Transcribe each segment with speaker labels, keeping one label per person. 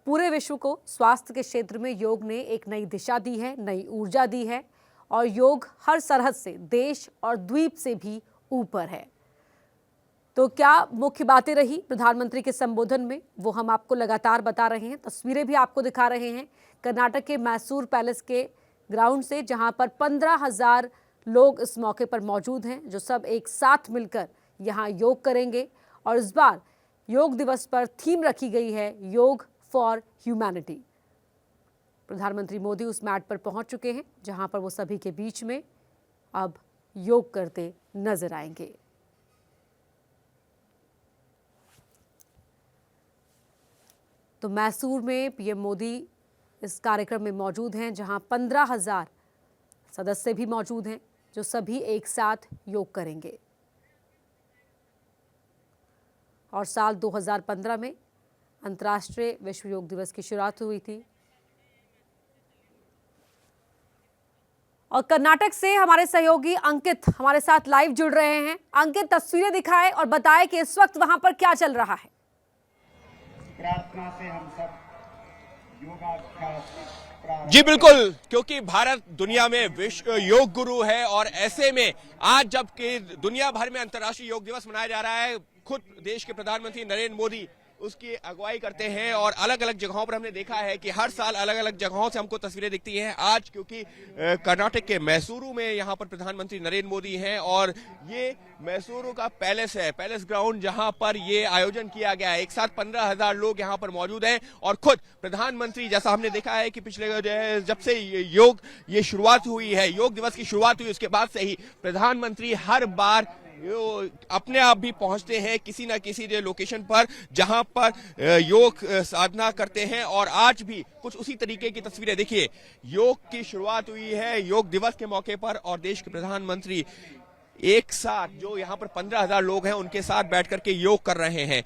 Speaker 1: पूरे विश्व को स्वास्थ्य के क्षेत्र में योग ने एक नई दिशा दी है, नई ऊर्जा दी है और योग हर सरहद से, देश और द्वीप से भी ऊपर है। तो क्या मुख्य बातें रही प्रधानमंत्री के संबोधन में, वो हम आपको लगातार बता रहे हैं, तस्वीरें भी आपको दिखा रहे हैं कर्नाटक के मैसूर पैलेस के ग्राउंड से, जहां पर 15,000 लोग इस मौके पर मौजूद हैं, जो सब एक साथ मिलकर यहां योग करेंगे। और इस बार योग दिवस पर थीम रखी गई है योग फॉर ह्यूमैनिटी। प्रधानमंत्री मोदी उस मैट पर पहुंच चुके हैं, जहां पर वो सभी के बीच में अब योग करते नजर आएंगे। तो मैसूर में पीएम मोदी इस कार्यक्रम में मौजूद हैं, जहां 15,000 सदस्य भी मौजूद हैं, जो सभी एक साथ योग करेंगे। और साल 2015 में अंतर्राष्ट्रीय विश्व योग दिवस की शुरुआत हुई थी। और कर्नाटक से हमारे सहयोगी अंकित हमारे साथ लाइव जुड़ रहे हैं। अंकित, तस्वीरें दिखाएं और बताएं कि इस वक्त वहां पर क्या चल रहा है।
Speaker 2: प्रार्थना से हम सब योगाभ्यास।
Speaker 3: जी बिल्कुल, क्योंकि भारत दुनिया में विश्व योग गुरु है और ऐसे में आज जबकि दुनिया भर में अंतर्राष्ट्रीय योग दिवस मनाया जा रहा है, खुद देश के प्रधानमंत्री नरेंद्र मोदी उसकी अगुवाई करते हैं और अलग अलग जगहों पर हमने देखा है कि हर साल अलग अलग जगहों से हमको तस्वीरें दिखती हैं। आज क्योंकि कर्नाटक के मैसूरू में यहाँ पर प्रधानमंत्री नरेंद्र मोदी हैं और ये मैसूरू का पैलेस है, पैलेस ग्राउंड, जहां पर ये आयोजन किया गया है। एक साथ 15,000 लोग यहाँ पर मौजूद हैं और खुद प्रधानमंत्री, जैसा हमने देखा है कि पिछले जब से ये शुरुआत हुई है, योग दिवस की शुरुआत हुई, उसके बाद से ही प्रधानमंत्री हर बार अपने आप भी पहुंचते हैं किसी न किसी लोकेशन पर जहां पर योग साधना करते हैं। और आज भी कुछ उसी तरीके की तस्वीरें देखिए, योग की शुरुआत हुई है योग दिवस के मौके पर और देश के प्रधानमंत्री एक साथ, जो यहां पर 15,000 लोग हैं, उनके साथ बैठ करके योग कर रहे हैं।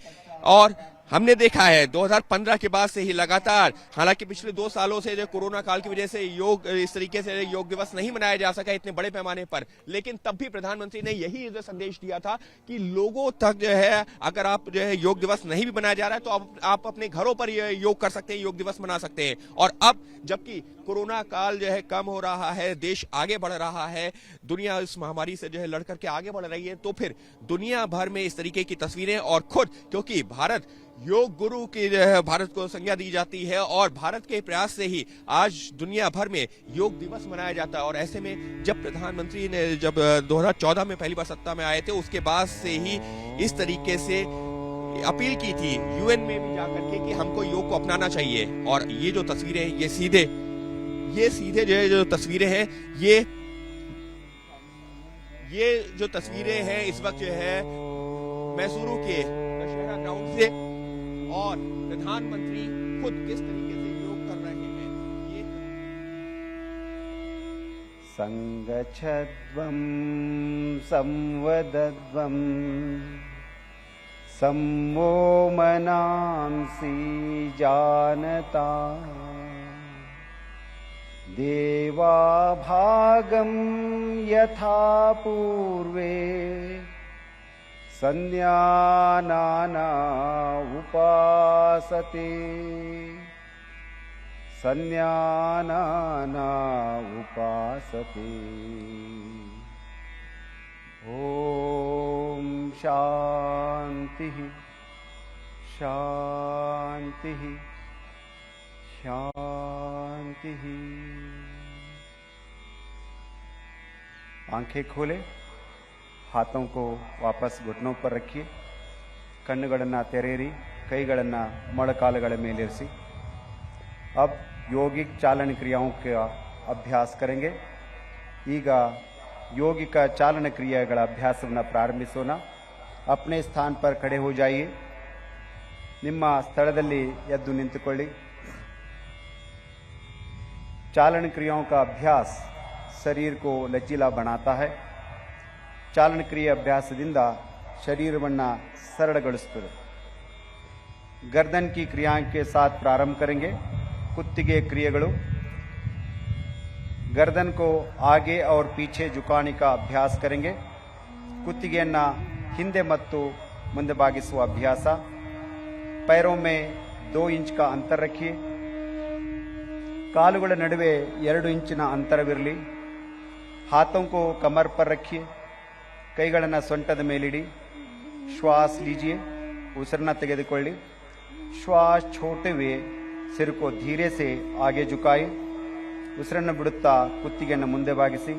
Speaker 3: और हमने देखा है 2015 के बाद से ही लगातार, हालांकि पिछले 2 सालों से जो कोरोना काल की वजह से योग इस तरीके से योग दिवस नहीं मनाया जा सका इतने बड़े पैमाने पर, लेकिन तब भी प्रधानमंत्री ने यही संदेश दिया था कि लोगों तक जो है, अगर आप जो है योग दिवस नहीं भी मनाया जा रहा है तो आप अपने घरों पर योग कर सकते हैं, योग दिवस मना सकते हैं। और अब जबकि कोरोना काल जो है कम हो रहा है, देश आगे बढ़ रहा है, दुनिया इस महामारी से जो है लड़कर के आगे बढ़ रही है, तो फिर दुनिया भर में इस तरीके की तस्वीरें, और खुद क्योंकि भारत योग गुरु की जो है भारत को संज्ञा दी जाती है और भारत के प्रयास से ही आज दुनिया भर में योग दिवस मनाया जाता है। और ऐसे में जब प्रधानमंत्री ने जब 2014 में पहली बार सत्ता में आए थे, उसके बाद से ही इस तरीके से अपील की थी यूएन में भी जाकर के कि हमको योग को अपनाना चाहिए। और ये जो तस्वीरें हैं, ये सीधे जो तस्वीरें हैं, ये जो तस्वीरें हैं इस वक्त जो है मैसूरू के दशहरा ग्राउंड से, और प्रधानमंत्री खुद किस तरीके से योग कर रहे हैं ये।
Speaker 2: संगच्छध्वं संवदध्वं सम्मो मनांसि जानता देवा भागं यथा पूर्वे संज्ञानाना उपासते संज्ञानाना उपासते। ओम शांति शांति शांति। आंखें खोले, हाथों को वापस घुटनों पर रखिए, कಣ್ಣುಗಳನ್ನು ತೆರೆಯಿರಿ, ಕೈಗಳನ್ನು ಮೊಣಕಾಲುಗಳ ಮೇಲಿರಿಸಿ। अब योगिक चालन क्रियाओं का अभ्यास करेंगे। ಈಗ योगिक चालन क्रियाಗಳ ಅಭ್ಯಾಸವನ್ನು ಪ್ರಾರಂಭಿಸೋಣ। अपने स्थान पर खड़े हो जाइए, ನಿಮ್ಮ ಸ್ಥಳದಲ್ಲಿ ಎದ್ದು ನಿಂತುಕೊಳ್ಳಿ। चालन क्रियाओं का अभ्यास शरीर को लचीला बनाता है। चालन क्रिया अभ्यासದಿಂದ शरीरವನ್ನು सरलಗೊಳಿಸುತ್ತದೆ। गर्दन की क्रियाओं के साथ प्रारंभ करेंगे। कुत्तिगे क्रियेಗಳು, गर्दन को आगे और पीछे झुकाने का अभ्यास करेंगे। कुತ್ತಿಗೆಯನ್ನು ಹಿಂದೆ ಮತ್ತು ಮುಂದೆ ಬಾಗಿಸುವ अभ्यास। पैरों में 2 इंच का अंतर रखिए। ಕಾಲುಗಳ ನಡುವೆ 2 ಇಂಚಿನ ಅಂತರವಿರಲಿ। हाथों को कमर पर रखिए। ಕೈಗಳನ್ನು ಸೊಂಟದ ಮೇಲಿಡಿ। श्वास लीजिए, उसिरನ್ನ ತೆಗೆದುಕೊಳ್ಳಿ। श्वास छोड़ते हुए सिर को धीरे से आगे झुकाए। उसिरನ್ನು ಬಿಡುತ್ತಾ ಕುತ್ತಿಗೆಯನ್ನು ಮುಂದೆ ಬಾಗಿಸಿ।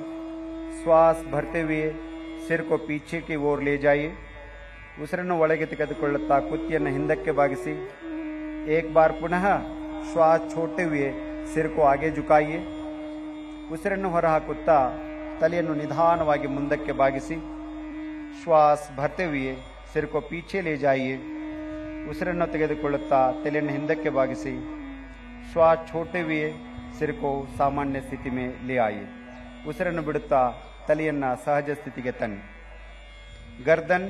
Speaker 2: श्वास भरते हुए सिर को पीछे की ओर ले जाइए। उसिरನ್ನು ಒಳಗೆ ತೆಗೆದುಕೊಳ್ಳುತ್ತಾ ಕುತ್ತಿಗೆಯನ್ನು ಹಿಂದಕ್ಕೆ ಬಾಗಿಸಿ। एक बार पुनः श्वास छोड़ते हुए सिर को आगे झुकाइए। ಉಸಿರನ್ನು ಹೊರಹಾಕುತ್ತಾ ತಲೆಯನ್ನು ನಿಧಾನವಾಗಿ ಮುಂದಕ್ಕೆ ಬಾಗಿಸಿ। श्वास भरते हुए सिर को पीछे ले जाइए। ಉಸಿರನ್ನು ತೆಗೆದುಕೊಳ್ಳುತ್ತಾ ತಲೆಯನ್ನು ಹಿಂದಕ್ಕೆ ಬಾಗಿಸಿ। श्वास छोड़ते हुए सिर को सामान्य स्थिति में ले आइए। ಉಸಿರನ್ನು ಬಿಡುತ್ತಾ ತಲೆಯನ್ನು ಸಹಜ ಸ್ಥಿತಿಗೆ ತನ್ನಿ। गर्दन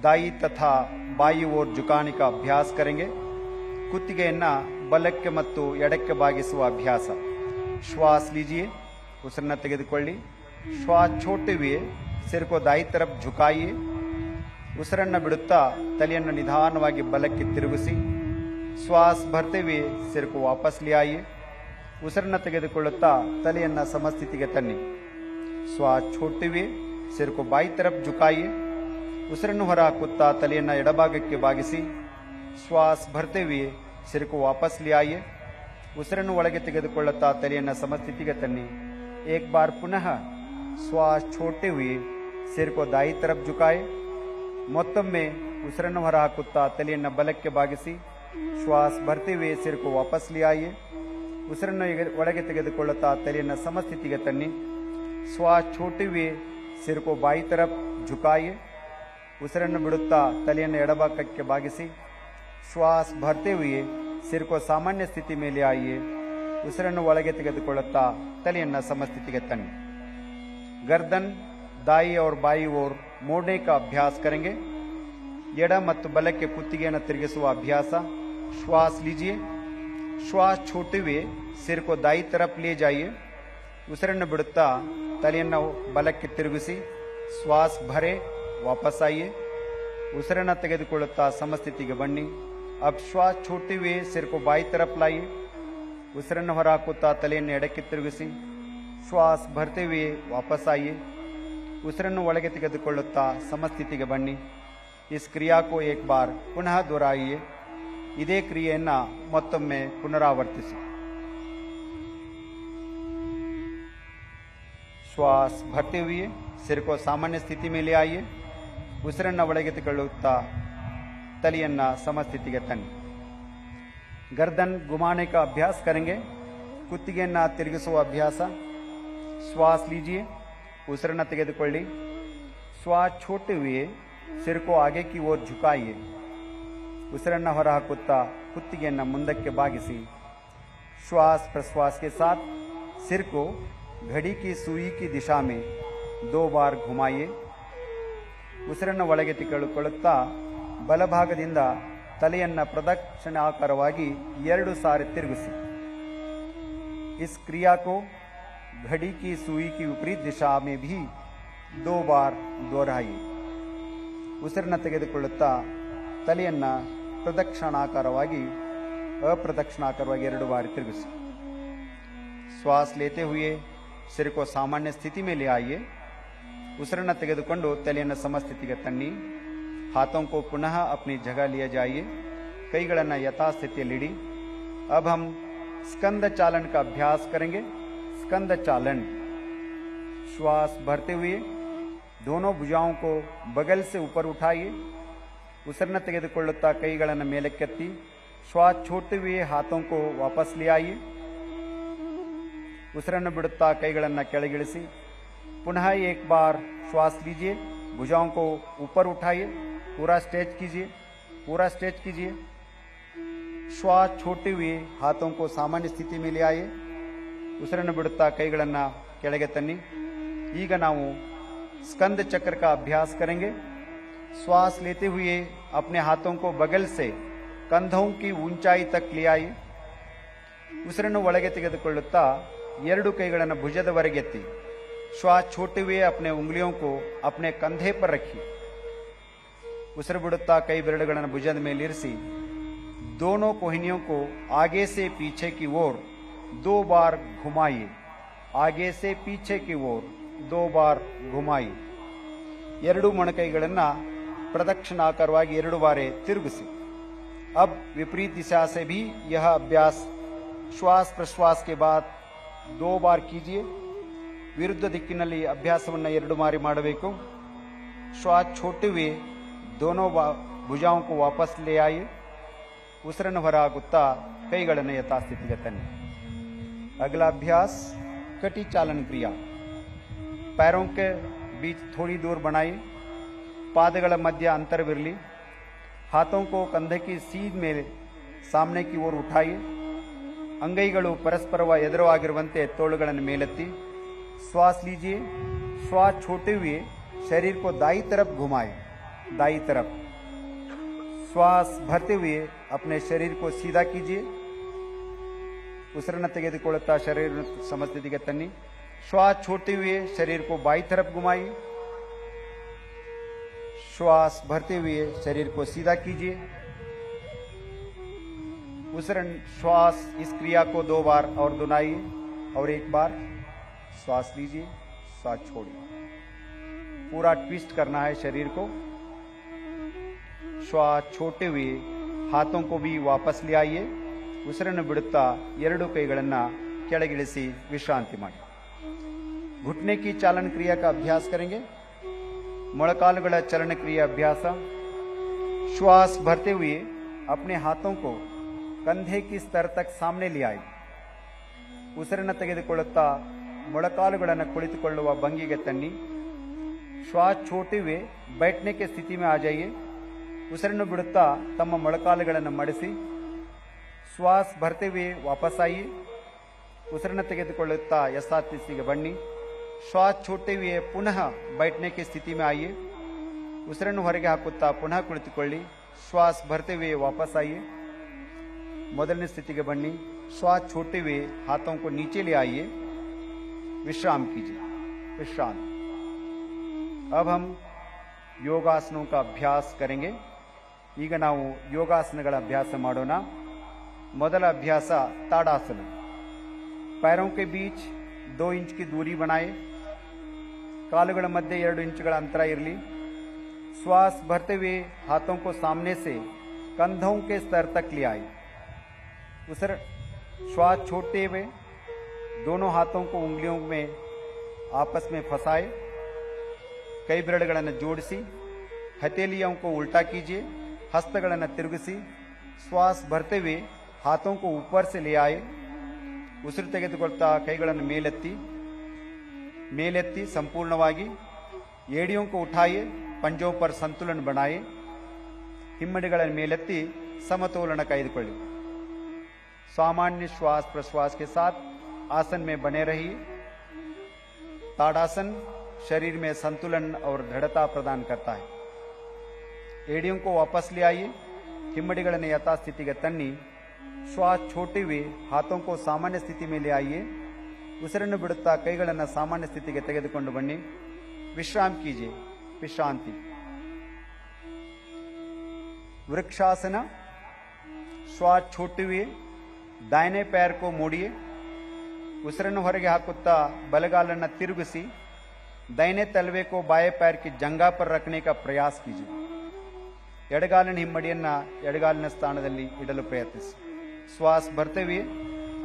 Speaker 2: दाई तथा बाई ओर झुकाने का अभ्यास करेंगे। ಕುತ್ತಿಗೆಯನ್ನು ಬಲಕ್ಕೆ ಮತ್ತು ಎಡಕ್ಕೆ ಬಾಗಿಸುವ ಅಭ್ಯಾಸ। श्वास लीजिए, ಉಸಿರನ್ನು ತೆಗೆದುಕೊಳ್ಳಿ। श्वास छोड़ते हुए सिर को दाई तरफ झुकाइए। ಉಸಿರನ್ನು ಬಿಡುತ್ತಾ ತಲೆಯನ್ನು ನಿಧಾನವಾಗಿ ಬಲಕ್ಕೆ ತಿರುಗಿಸಿ। श्वास भरते हुए सिर को वापस ले आइए। ಉಸಿರನ್ನು ತೆಗೆದುಕೊಳ್ಳುತ್ತಾ ತಲೆಯನ್ನು ಸಮಸ್ಥಿತಿಗೆ ತನ್ನಿ। श्वास छोड़ते हुए सिर को बाई तरफ झुकाइए। ಉಸಿರನ್ನು ಹೊರಹಾಕುತ್ತಾ ತಲೆಯನ್ನು ಎಡಭಾಗಕ್ಕೆ ಬಾಗಿಸಿ। श्वास भरते हुए सिर को वापस ले आइए। ಉಸಿರನ್ನು ಒಳಗೆ ತೆಗೆದುಕೊಳ್ಳುತ್ತಾ ತಲೆಯನ್ನು ಸಮಸ್ಥಿತಿಗೆ ತನ್ನಿ। एक बार पुनः श्वास छोड़ते हुए सिर को दाई तरफ झुकाए। ಮತ್ತೊಮ್ಮೆ ಉಸಿರನ್ನು ಹೊರಹಾಕುತ್ತಾ ತಲೆಯನ್ನು ಬಲಕ್ಕೆ ಬಾಗಿಸಿ। श्वास भरते हुए सिर को वापस ले आइए। ಉಸಿರನ್ನು ಒಳಗೆ ತೆಗೆದುಕೊಳ್ಳುತ್ತಾ ತಲೆಯನ್ನು ಸಮಸ್ಥಿತಿಗೆ ತನ್ನಿ। श्वास छोड़ते हुए सिर को बाई तरफ झुकाइए। ಉಸಿರನ್ನು ಬಿಡುತ್ತಾ ತಲೆಯನ್ನು ಎಡಭಾಗಕ್ಕೆ ಬಾಗಿಸಿ। श्वास भरते हुए सिर को सामान्य स्थिति में ले आइए। ಉಸಿರನ್ನು ಒಳಗೆ ತೆಗೆದುಕೊಳ್ಳುತ್ತಾ ತಲೆಯನ್ನು ಸಮಸ್ಥಿತಿಗೆ ತನ್ನಿ। गर्दन दाई और बाई ओर मोड़ने का अभ्यास करेंगे। ಎಡ ಮತ್ತು ಬಲಕ್ಕೆ ಕುತ್ತಿಗೆಯನ್ನು ತಿರುಗಿಸುವ ಅಭ್ಯಾಸ। श्वास लीजिए। श्वास छोड़ते हुए सिर को दाई तरफ ले जाइए। ಉಸಿರನ್ನು ಬಿಡುತ್ತಾ ತಲೆಯನ್ನು ಬಲಕ್ಕೆ ತಿರುಗಿಸಿ। श्वास भरे, वापस आइए। ಉಸಿರನ್ನು ತೆಗೆದುಕೊಳ್ಳುತ್ತಾ ಸಮಸ್ಥಿತಿಗೆ ಬನ್ನಿ। अब श्वास छोड़ते हुए सिर को बाई तरफ लाइए। ಉಸಿರನ್ನು ಹೊರಹಾಕುತ್ತಾ ತಲೆಯನ್ನು ಎಡಕ್ಕೆ ತಿರುಗಿಸಿ। श्वास भरते हुए वापस आइए। ಉಸಿರನ್ನು ಒಳಗೆ ತೆಗೆದುಕೊಳ್ಳುತ್ತಾ ಸಮಸ್ಥಿತಿಗೆ ಬನ್ನಿ। इस क्रिया को एक बार पुनः दोहराइए। ಇದೇ ಕ್ರಿಯೆಯನ್ನು ಮತ್ತೊಮ್ಮೆ ಪುನರಾವರ್ತಿಸಿ। श्वास भरते हुए सिर को सामान्य स्थिति में ले आइए। ಉಸಿರನ್ನು ಒಳಗೆ ತೆಗೆದುಕೊಳ್ಳುತ್ತಾ ತಲೆಯನ್ನು ಸಮಸ್ಥಿತಿಗೆ ತನ್ನಿ। गर्दन घुमाने का अभ्यास करेंगे। ಕುತ್ತಿಗೆಯನ್ನು ತಿರುಗಿಸುವ ಅಭ್ಯಾಸ। श्वास लीजिए, ಉಸಿರನ್ನು ತೆಗೆದುಕೊಳ್ಳಿ। श्वास छोड़ते हुए सिर को आगे की ओर झुकाइए। ಉಸಿರನ್ನು ಹೊರಹಾಕುತ್ತಾ ಕುತ್ತಿಗೆಯನ್ನು ಮುಂದಕ್ಕೆ ಬಾಗಿಸಿ। श्वास प्रश्वास के साथ सिर को घड़ी की सुई की दिशा में 2 बार घुमाइए। ಉಸಿರನ್ನು ಒಳಗೆ ತೆಗೆದುಕೊಳ್ಳುತ್ತಾ ಬಲಭಾಗದಿಂದ ತಲೆಯನ್ನು ಪ್ರದಕ್ಷಿಣಾಕಾರವಾಗಿ 2 ಸಾರಿ ತಿರುಗಿಸಿ। इस क्रिया को घड़ी की सुई की विपरीत दिशा में भी 2 बार दोहराइए। ಉಸಿರನ್ನು ತೆಗೆದುಕೊಳ್ಳುತ್ತಾ ತಲೆಯನ್ನು ಪ್ರದಕ್ಷಿಣಾಕಾರವಾಗಿ अप्रदक्षिणाकारವಾಗಿ 2 बार ತಿರುಗಿಸಿ। श्वास लेते हुए सिर को सामान्य स्थिति में ले आइए। ಉಸಿರನ್ನು ತೆಗೆದುಕೊಂಡು ತಲೆಯನ್ನು ಸಮಸ್ಥಿತಿಗೆ ತನ್ನಿ। हाथों को पुनः अपनी जगह ले जाइए। ಕೈಗಳನ್ನು ಯಥಾಸ್ಥಿತಿಯಲ್ಲಿಡಿ। अब हम स्कंद चालन का अभ्यास करेंगे। स्कंद चालन। श्वास भरते हुए दोनों भुजाओं को बगल से ऊपर उठाइए। ಉಸಿರನ್ನು ತೆಗೆದುಕೊಳ್ಳುತ್ತಾ ಕೈಗಳನ್ನು ಮೇಲಕ್ಕೆತ್ತಿ। श्वास छोड़ते हुए हाथों को वापस ले आइए। ಉಸಿರನ್ನು ಬಿಡುತ್ತಾ ಕೈಗಳನ್ನು ಕೆಳಗಿಳಿಸಿ। पुनः एक बार श्वास लीजिए। भुजाओं को ऊपर उठाइए। पूरा स्ट्रेच कीजिए, पूरा स्ट्रेच कीजिए। श्वास छोड़ते हुए हाथों को सामान्य स्थिति में ले आइए। ಉಸಿರನ್ನು ಬಿಡುತ್ತಾ ಕೈಗಳನ್ನು ಕೆಳಗೆ ತನ್ನಿ। ಈಗ ನಾವು स्कंद चक्र का अभ्यास करेंगे। श्वास लेते हुए अपने हाथों को बगल से कंधों की ऊंचाई तक ले आइए। ಉಸಿರನ್ನು ಒಳಗೆ ತೆಗೆದುಕೊಳ್ಳುತ್ತಾ 2 ಕೈಗಳನ್ನು ಭುಜದವರೆಗೆತ್ತಿ। श्वास छोड़ते हुए अपने उंगलियों को अपने कंधे पर रखिए। ಉಸಿರು ಬಿಡುತ್ತಾ ಕೈ ಬೆರಳುಗಳನ್ನು ಭುಜದ ಮೇಲೆ ಇರಿಸಿ दोनों कोहनियों को आगे से पीछे की ओर 2 बार घुमाइए। आगे से पीछे की ओर 2 बार घुमाइए। ಎರಡು ಮೊಣಕೈಗಳನ್ನು ಪ್ರದಕ್ಷಿಣಾಕಾರವಾಗಿ 2 ಬಾರಿ ತಿರುಗಿಸಿ। अब विपरीत दिशा से भी यह अभ्यास श्वास प्रश्वास के बाद 2 बार कीजिए। विरुद्ध ದಿಕ್ಕಿನಲ್ಲಿ ಅಭ್ಯಾಸವನ್ನು 2 ಬಾರಿ ಮಾಡಬೇಕು। श्वास छोड़ते हुए दोनों भुजाओं को वापस ले आइए। ಉಸಿರನ್ನು ಹೊರಹಾಕುತ್ತಾ ಕೈಗಳನ್ನು ಯಥಾಸ್ಥಿತಿಗೆ ತನ್ನಿ। अगला अभ्यास कटी चालन क्रिया। पैरों के बीच थोड़ी दूर बनाइए। पादಗಳ ಮಧ್ಯ ಅಂತರವಿರಲಿ। हाथों को कंधे की सीध में सामने की ओर उठाइए। अंगೈಗಳು ಪರಸ್ಪರ ಎದುರಾಗಿರುವಂತೆ ತೋಳುಗಳನ್ನು ಮೇಲೆತ್ತಿ। श्वास लीजिए। श्वास छोड़ते हुए शरीर को दाई तरफ घुमाएं। दाई तरफ। श्वास भरते हुए अपने शरीर को सीधा कीजिए। ಉಸಿರನ್ನು ತೆಗೆದುಕೊಳ್ಳುತ್ತಾ ಶರೀರ ಸಮಸ್ಥಿತಿಗೆ ತನ್ನಿ। श्वास छोड़ते हुए शरीर को बाई तरफ घुमाइए। श्वास भरते हुए शरीर को सीधा कीजिए। श्वास इस क्रिया को 2 बार और दोहराइए और 1 बार श्वास लीजिए, श्वास छोड़िए। पूरा ट्विस्ट करना है शरीर को। श्वास छोड़ते हुए हाथों को भी वापस ले आइए। ಉಸಿರನ್ನು ಬಿಡುತ್ತಾ 2 ಕೈಗಳನ್ನು ಕೆಳಗಿಳಿಸಿ ವಿಶ್ರಾಂತಿ ಮಾಡಿ। घुटने की चालन क्रिया का अभ्यास करेंगे। ಮೊಳಕಾಲುಗಳ ಚಲನ ಕ್ರಿಯೆ अभ्यास। श्वास भरते हुए अपने हाथों को कंधे की स्तर तक सामने ले आए। ಉಸಿರನ್ನು ತೆಗೆದುಕೊಳ್ಳುತ್ತಾ ಮೊಳಕಾಲುಗಳನ್ನು ಕುಳಿತುಕೊಳ್ಳುವ ಭಂಗಿಗೆ ತನ್ನಿ। श्वास छोड़ते हुए बैठने की स्थिति में आ जाइए। ಉಸಿರನ್ನು ಬಿಡುತ್ತಾ ತಮ್ಮ ಮೊಳಕಾಲುಗಳನ್ನು ಮಡಿಸಿ। श्वास भरते हुए वापस आइए। ಉಸಿರನ್ನು ತೆಗೆದುಕೊಳ್ಳುತ್ತಾ ಯಥಾಸ್ಥಿತಿಗೆ ಬನ್ನಿ। श्वास छोड़ते हुए पुनः बैठने की स्थिति में आइए। ಉಸಿರನ್ನು ಹೊರಗೆ ಹಾಕುತ್ತಾ ಪುನಃ ಕುಳಿತುಕೊಳ್ಳಿ। श्वास भरते हुए वापस आइए। ಮೊದಲನೇ ಸ್ಥಿತಿಗೆ ಬನ್ನಿ। श्वास छोड़ते हुए हाथों को नीचे ले आइए। विश्राम कीजिए। विश्राम। अब हम योगासनों का अभ्यास करेंगे। ಈಗ ನಾವು ಯೋಗಾಸನಗಳ ಅಭ್ಯಾಸ ಮಾಡೋಣ। ಮೊದಲ ಅಭ್ಯಾಸ ताड़ासन। पैरों के बीच 2 इंच की दूरी बनाए। ಕಾಲುಗಳ ಮಧ್ಯೆ 2 ಇಂಚುಗಳ ಅಂತರ ಇರಲಿ। श्वास भरते हुए हाथों को सामने से कंधों के स्तर तक ले आए। श्वास छोड़ते हुए दोनों हाथों को उंगलियों में आपस में फंसाए। कई ಬೆರಳುಗಳನ್ನು ಜೋಡಿಸಿ हथेलियों को उल्टा कीजिए। हस्तಗಳನ್ನು ತಿರುಗಿಸಿ। श्वास भरते हुए हाथों को ऊपर से ले आए। ಉಸಿರು ತೆಗೆದುಕೊಳ್ತಾ ಕೈಗಳನ್ನು ಮೇಲೆತ್ತಿ ಸಂಪೂರ್ಣವಾಗಿ। ಏಡಿयों को उठाइए। पंजों पर संतुलन बनाए। ಹಿಮ್ಮಡಿಗಳನ್ನು ಮೇಲೆತ್ತಿ ಸಮತೋಲನ ಕಾಯ್ದುಕೊಳ್ಳಿ। सामान्य श्वास प्रश्वास के साथ आसन में बने रहिए। ताड़ासन शरीर में संतुलन और दृढ़ता प्रदान करता है। एड़ियों को वापस ले आइए। हिम्मडिಗಳನ್ನು यथास्थितिಗೆ ತನ್ನಿ। श्वास छोड़ते हुए हाथों को सामान्य स्थिति में ले आइए। ಉಸಿರನ್ನು ಬಿಡುತ್ತಾ ಕೈಗಳನ್ನು ಸಾಮಾನ್ಯ ಸ್ಥಿತಿಗೆ ತೆಗೆದುಕೊಂಡು ಬನ್ನಿ। विश्राम कीजिए। विश्रांति। वृक्षासन। श्वास छोड़ते हुए दाहिने पैर को मोड़िए। ಉಸಿರನ್ನು ಹೊರಗೆ ಹಾಕುತ್ತಾ ಬಲಗಾಲನ್ನು ತಿರುಗಿಸಿ दाहिने तलवे को बाएं पैर की जंघा पर रखने का प्रयास कीजिए। ಎಡಗಾಲಿನ ಹಿಮ್ಮಡಿಯನ್ನು ಎಡಗಾಲಿನ ಸ್ಥಾನದಲ್ಲಿ ಇಡಲು ಪ್ರಯತ್ನಿಸಿ। श्वास भरते हुए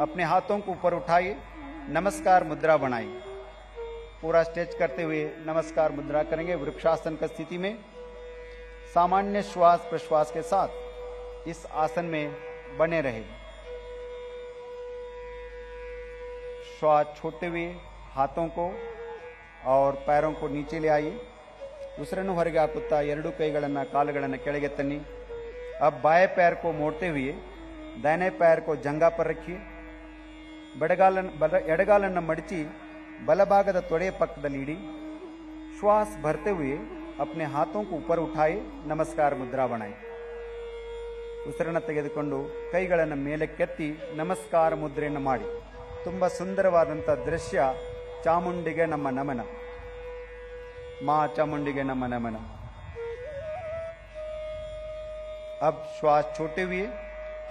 Speaker 2: अपने हाथों को ऊपर उठाइए। नमस्कार मुद्रा बनाइए। पूरा स्ट्रेच करते हुए नमस्कार मुद्रा करेंगे। वृक्षासन की स्थिति में सामान्य श्वास प्रश्वास के साथ इस आसन में बने रहे। श्वास छोड़ते हुए हाथों को और पैरों को नीचे ले आइए। ಉಸಿರನ್ನು ಹೊರಗೆ ಹಾಕುತ್ತಾ 2 ಕೈಗಳನ್ನು ಕಾಲುಗಳನ್ನು ಕೆಳಗೆ ತನ್ನಿ। अब बाएं पैर को मोड़ते हुए दाहिने पैर को जंघा पर रखिए। ಎಡಗಾಲನ್ನು ಮಡಚಿ ಬಲಭಾಗದ ತೊಡೆಯ ಪಕ್ಕದಲ್ಲಿ ಇಡಿ। श्वास भरते हुए अपने हाथों को ऊपर उठाए। नमस्कार मुद्रा बनाए। ಉಸಿರನ್ನು ತೆಗೆದುಕೊಂಡು ಕೈಗಳನ್ನು ಮೇಲಕ್ಕೆತ್ತಿ ನಮಸ್ಕಾರ ಮುದ್ರೆಯನ್ನು ಮಾಡಿ। ತುಂಬ ಸುಂದರವಾದಂಥ ದೃಶ್ಯ। ಚಾಮುಂಡಿಗೆ ನಮ್ಮ ನಮನ। माँ चामुंडी नम नमन। अब श्वास छोड़ते हुए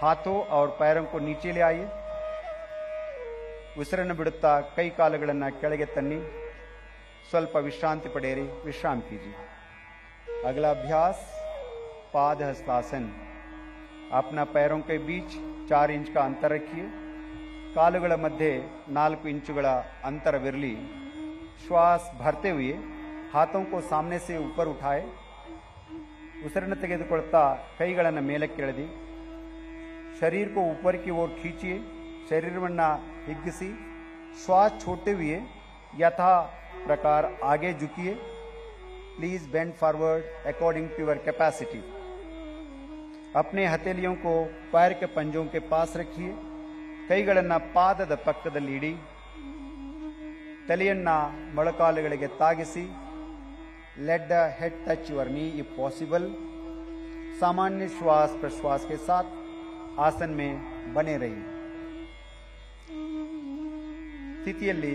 Speaker 2: हाथों और पैरों को नीचे ले आइए। ಉಸಿರನ್ನು ಬಿಡುತ್ತಾ ಕೈ ಕಾಲುಗಳನ್ನು ಕೆಳಗೆ ತನ್ನಿ। ಸ್ವಲ್ಪ ವಿಶ್ರಾಂತಿ ಪಡೆಯಿರಿ, विश्राम कीजिए। अगला अभ्यास पाद हस्तासन। अपना पैरों के बीच 4 इंच का अंतर रखिए। ಕಾಲುಗಳ ಮಧ್ಯೆ 4 ಇಂಚುಗಳ ಅಂತರವಿರಲಿ। श्वास भरते हुए हाथों को सामने से ऊपर उठाए। ಉಸಿರನ್ನು ತೆಗೆದುಕೊಳ್ಳುತ್ತಾ ಕೈಗಳನ್ನು ಮೇಲಕ್ಕೆ ಎಳೆದಿ। शरीर को ऊपर की ओर खींचिए। शरीरವನ್ನು हिग्गिसी। श्वास छोड़ते हुए यथा प्रकार आगे झुकिए। Please bend forward according to your capacity. अपने हथेलियों को पैर के पंजों के पास रखिए। ಕೈಗಳನ್ನು ಪಾದದ ಪಕ್ಕದಲ್ಲಿ ಇಡಿ। ತಲೆಯನ್ನು ಮೊಳಕಾಲುಗಳಿಗೆ ತಾಗಿಸಿ। Let the head touch your knee if possible. सामान्य श्वास प्रश्वास के साथ आसन में बने रहिए। ಸ್ಥಿತಿಯಲ್ಲಿ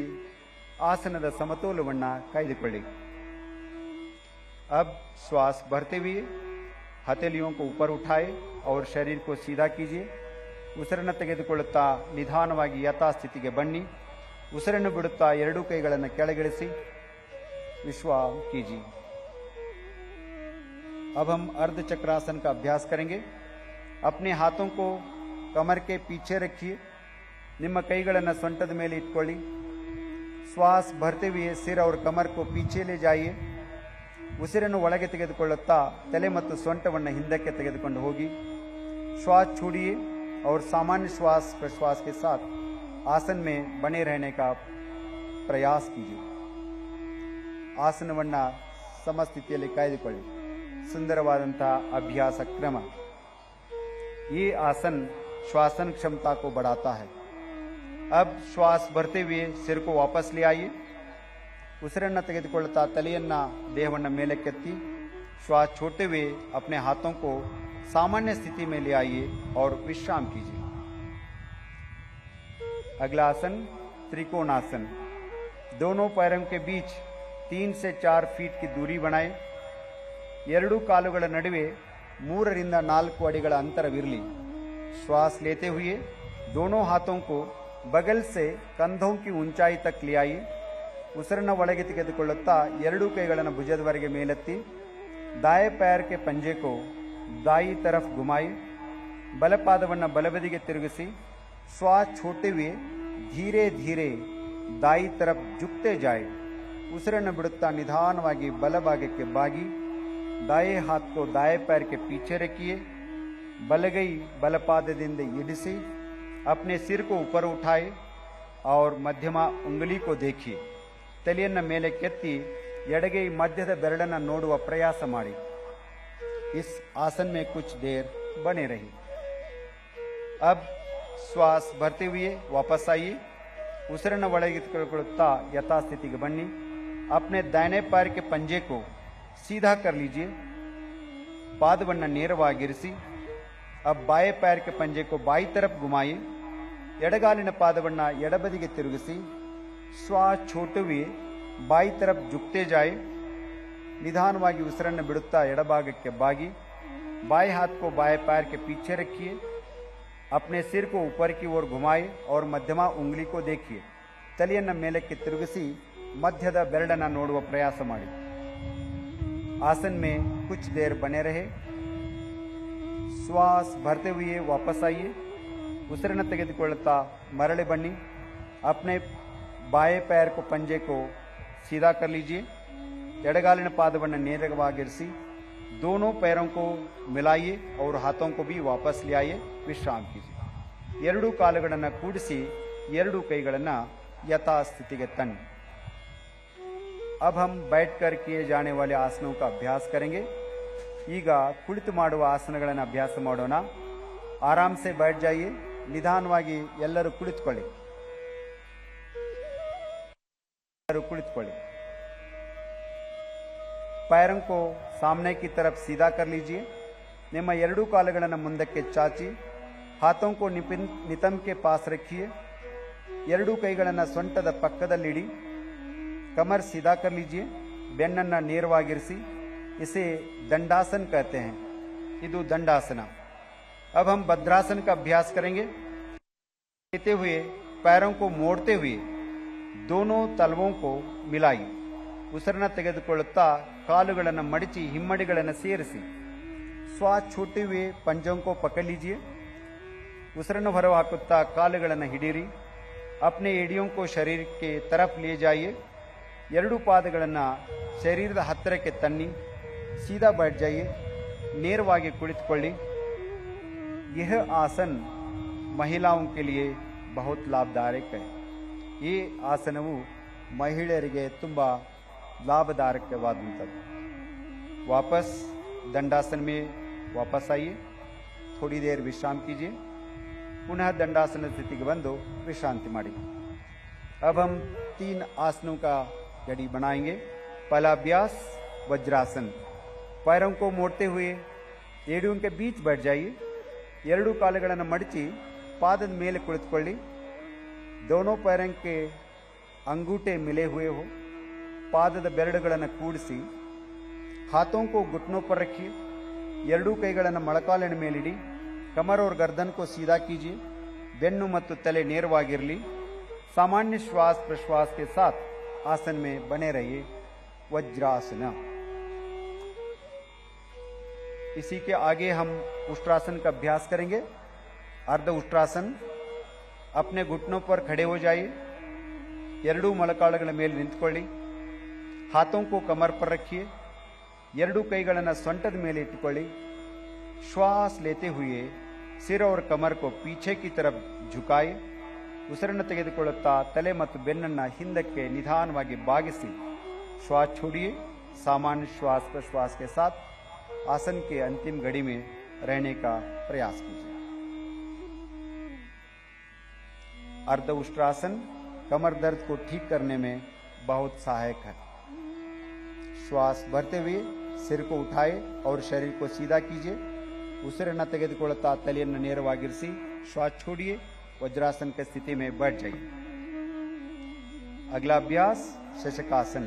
Speaker 2: ಆಸನದ ಸಮತೋಲನವನ್ನು ಕಾಯ್ದುಕೊಳ್ಳಿ। अब श्वास भरते हुए हथेलियों को ऊपर उठाए और शरीर को सीधा कीजिए। ಉಸಿರನ್ನು ತೆಗೆದುಕೊಳ್ಳುತ್ತಾ ನಿಧಾನವಾಗಿ ಯಥಾಸ್ಥಿತಿಗೆ ಬನ್ನಿ। ಉಸಿರನ್ನು ಬಿಡುತ್ತಾ ಎರಡೂ ಕೈಗಳನ್ನು ಕೆಳಗಿಳಿಸಿ। विश्राम कीजिए। अब हम अर्ध चक्रासन का अभ्यास करेंगे। अपने हाथों को कमर के पीछे रखिए। ನಿಮ್ಮ ಕೈಗಳನ್ನು ಸೊಂಟದ ಮೇಲೆ ಇಟ್ಕೊಳ್ಳಿ। श्वास भरते हुए सिर और कमर को पीछे ले जाइए। ಉಸಿರನ್ನು ಒಳಗೆ ತೆಗೆದುಕೊಳ್ಳುತ್ತಾ ತಲೆ ಮತ್ತು ಸೊಂಟವನ್ನು ಹಿಂದಕ್ಕೆ ತೆಗೆದುಕೊಂಡು ಹೋಗಿ। श्वास छोड़िए और सामान्य श्वास प्रश्वास के साथ आसन में बने रहने का प्रयास कीजिए। ಆಸನವನ್ನು ಸಮಸ್ಥಿತಿಯಲ್ಲಿ ಕಾಯ್ದುಕೊಳ್ಳಿ। सुंदरवादंತಹ अभ्यास क्रम। ये आसन श्वासन क्षमता को बढ़ाता है। अब श्वास भरते हुए सिर को वापस ले आइए। ಉಸಿರನ್ನು ತೆಗೆದುಕೊಳ್ಳುತ್ತಾ ತಲೆಯನ್ನು ದೇಹವನ್ನು ಮೇಲಕ್ಕೆತ್ತಿ। श्वास छोड़ते हुए अपने हाथों को सामान्य स्थिति में ले आइए और विश्राम कीजिए। अगला आसन त्रिकोणासन। दोनों पैरों के बीच 3 से 4 फीट की दूरी बनाए। ಎರಡೂ ಕಾಲುಗಳ ನಡುವೆ 3 ರಿಂದ 4 ಅಡಿಗಳ ಅಂತರವಿರಲಿ। श्वास लेते हुए दोनों हाथों को बगल से कंधों की ऊंचाई तक ले आइए। ಉಸಿರನ್ನು ಒಳಗೆ ತೆಗೆದುಕೊಳ್ಳುತ್ತಾ ಎರಡೂ ಕೈಗಳನ್ನು ಭುಜದವರೆಗೆ ಮೇಲೆತ್ತಿ। दाएं पैर के पंजे को दाई तरफ घुमाइए। ಬಲಪಾದವನ್ನು ಬಲಬದಿಗೆ ತಿರುಗಿಸಿ। श्वास छोड़ते हुए धीरे धीरे दाई तरफ झुकते जाए। ಉಸಿರನ್ನು ಬಿಡುತ್ತಾ ನಿಧಾನವಾಗಿ ಬಲಭಾಗಕ್ಕೆ ಬಾಗಿ। दाएं हाथ को दाएं पैर के पीछे रखिए। बलगई बलपादದಿಂದ इडिसी। अपने सिर को ऊपर उठाए और मध्यमा उंगली को देखिए। ತಲೆಯನ್ನು ಮೇಲೆ ಕೆತ್ತಿ ಎಡಗೈ ಮಧ್ಯದ ಬೆರಳನ್ನು ನೋಡುವ ಪ್ರಯಾಸ ಮಾಡಿ। इस आसन में कुछ देर बने रहिए। अब श्वास भरते हुए वापस आइए। ಉಸಿರನ್ನು ಒಳಗೆ ತೆಗೆದುಕೊಳ್ಳುತ್ತಾ ಯಥಾಸ್ಥಿತಿಗೆ ಬನ್ನಿ। अपने दाहिने पैर के पंजे को सीधा कर लीजिए। पादವನ್ನು ನೇರವಾಗಿರಿಸಿ। अब बाएं पैर के पंजे को बाई तरफ घुमाइए। ಎಡಗಾಲಿನ ಪಾದವನ್ನು ಎಡಬದಿಗೆ ತಿರುಗಿಸಿ। श्वास छोड़ते हुए बाई तरफ झुकते जाए। निधानವಾಗಿ ಉಸಿರನ್ನು ಬಿಡುತ್ತಾ ಎಡಭಾಗಕ್ಕೆ ಬಾಗಿ। बाएं हाथ को बाएं पैर के पीछे रखिए। अपने सिर को ऊपर की ओर घुमाए और मध्यमा उंगली को देखिए। ತಲೆಯನ್ನು ಮೇಲಕ್ಕೆ ತಿರುಗಿಸಿ ಮಧ್ಯದ ಬೆರಳನ್ನು ನೋಡುವ ಪ್ರಯಾಸ ಮಾಡಿ। आसन में कुछ देर बने रहे। श्वास भरते हुए वापस आइए। ಉಸಿರನ್ನು ತೆಗೆದುಕೊಳ್ಳುತ್ತಾ ಮರಳಿ ಬನ್ನಿ। अपने बाएं पैर को पंजे को सीधा कर लीजिए। ಎಡಗಾಲಿನ ಪಾದವನ್ನು ನೇರವಾಗಿರಿಸಿ। दोनों पैरों को मिलाइए और हाथों को भी वापस ले आइए। विश्राम कीजिए। ಎರಡೂ ಕಾಲುಗಳನ್ನು ಕೂಡಿಸಿ ಎರಡೂ ಕೈಗಳನ್ನು ಯಥಾಸ್ಥಿತಿಗೆ ತನ್ನಿ। अब हम बैठकर किए जाने वाले आसनों का अभ्यास करेंगे। ಈಗ ಕುಳಿತು ಮಾಡುವ ಆಸನಗಳನ್ನು ಅಭ್ಯಾಸ ಮಾಡೋಣ। आराम से बैठ जाइए। ನಿಧಾನವಾಗಿ ಎಲ್ಲರೂ ಕುಳಿತುಕೊಳ್ಳಿ। पैरों को सामने की तरफ सीधा कर लीजिए। ನಿಮ್ಮ ಎರಡೂ ಕಾಲುಗಳನ್ನು ಮುಂದಕ್ಕೆ ಚಾಚಿ। हाथों को नितंब के पास रखिए। ಎರಡೂ ಕೈಗಳನ್ನು ಸೊಂಟದ ಪಕ್ಕದಲ್ಲಿಡಿ। कमर सीधा कर लीजिए। ಬೆನ್ನನ್ನು ನೇರವಾಗಿರಿಸಿ। इसे दंडासन कहते हैं। ಇದು ದಂಡಾಸನ। अब हम भद्रासन का अभ्यास करेंगे। लेते हुए पैरों को मोड़ते हुए दोनों तलवों को मिलाई ಉಸಿರನ್ನ ತೆಗೆದುಕೊಳ್ಳುತ್ತಾ ಕಾಲುಗಳನ್ನು ಮಡಚಿ ಹಿಮ್ಮಡಿಗಳನ್ನು ಸೇರಿಸಿ श्वास छोड़ते हुए पंजों को पकड़ लीजिए। ಉಸಿರನ್ನು ಹೊರ ಹಾಕುತ್ತಾ ಕಾಲುಗಳನ್ನು ಹಿಡಿಯಿರಿ। अपने एड़ियों को शरीर के तरफ ले जाइए। ಎರಡೂ ಪಾದಗಳನ್ನು ಶರೀರದ ಹತ್ತಿರಕ್ಕೆ ತನ್ನಿ। सीधा बैठ जाइए। ನೇರವಾಗಿ ಕುಳಿತುಕೊಳ್ಳಿ। यह आसन महिलाओं के लिए बहुत लाभदायक है। ಈ ಆಸನವು ಮಹಿಳೆಯರಿಗೆ ತುಂಬ लाभदायकवादंतದ್ದು। वापस दंडासन में वापस आइए। थोड़ी देर विश्राम कीजिए। पुनः दंडासन स्थिति के बंदो विश्रांति मारी। अब हम 3 आसनों का जड़ी बनाएंगे। पहला अभ्यास वज्रासन। पैरों को मोड़ते हुए एड़ियों के बीच बैठ जाइए। ಎರಡೂ ಕಾಲುಗಳನ್ನು ಮಡಚಿ ಪಾದದ ಮೇಲೆ ಕುಳಿತುಕೊಳ್ಳಿ। दोनों पैरों के अंगूठे मिले हुए हो। पादದ ಬೆರಳುಗಳನ್ನು ಕೂಡಿಸಿ हाथों को घुटनों पर रखिए। ಎರಡೂ ಕೈಗಳನ್ನು ಮೊಳಕಾಲಿನ ಮೇಲಿಡಿ। कमर और गर्दन को सीधा कीजिए। ಬೆನ್ನು ಮತ್ತು ತಲೆ ನೇರವಾಗಿರಲಿ। सामान्य श्वास प्रश्वास के साथ आसन में बने रहिए। वज्रासन। इसी के आगे हम उष्ट्रासन का अभ्यास करेंगे। अर्ध उष्ट्रासन। अपने घुटनों पर खड़े हो जाइए। ಎರಡೂ ಮೊಳಕಾಲುಗಳ ಮೇಲೆ ನಿಂತುಕೊಳ್ಳಿ। हाथों को कमर पर रखिए। ಎರಡೂ ಕೈಗಳನ್ನು ಸೊಂಟದ ಮೇಲೆ ಇಟ್ಟುಕೊಳ್ಳಿ। श्वास लेते हुए सिर और कमर को पीछे की तरफ झुकाए। ಉಸಿರನ್ನು ತೆಗೆದುಕೊಳ್ಳುತ್ತಾ ತಲೆ ಮತ್ತು ಬೆನ್ನನ್ನು ಹಿಂದಕ್ಕೆ ನಿಧಾನವಾಗಿ ಬಾಗಿಸಿ श्वास छोड़िए। सामान्य श्वास प्रश्वास के साथ आसन के अंतिम घड़ी में रहने का प्रयास कीजिए। अर्ध उष्ट्रासन कमर दर्द को ठीक करने में बहुत सहायक है। श्वास भरते हुए सिर को उठाए और शरीर को सीधा कीजिए। ಉಸಿರನ್ನು ತೆಗೆದುಕೊಳ್ಳುತ್ತಾ ತಲೆಯನ್ನು ನೇರವಾಗಿರಿಸಿ श्वास छोड़िए। वज्रासन की स्थिति में बैठ जाइए। अगला अभ्यास शशकासन।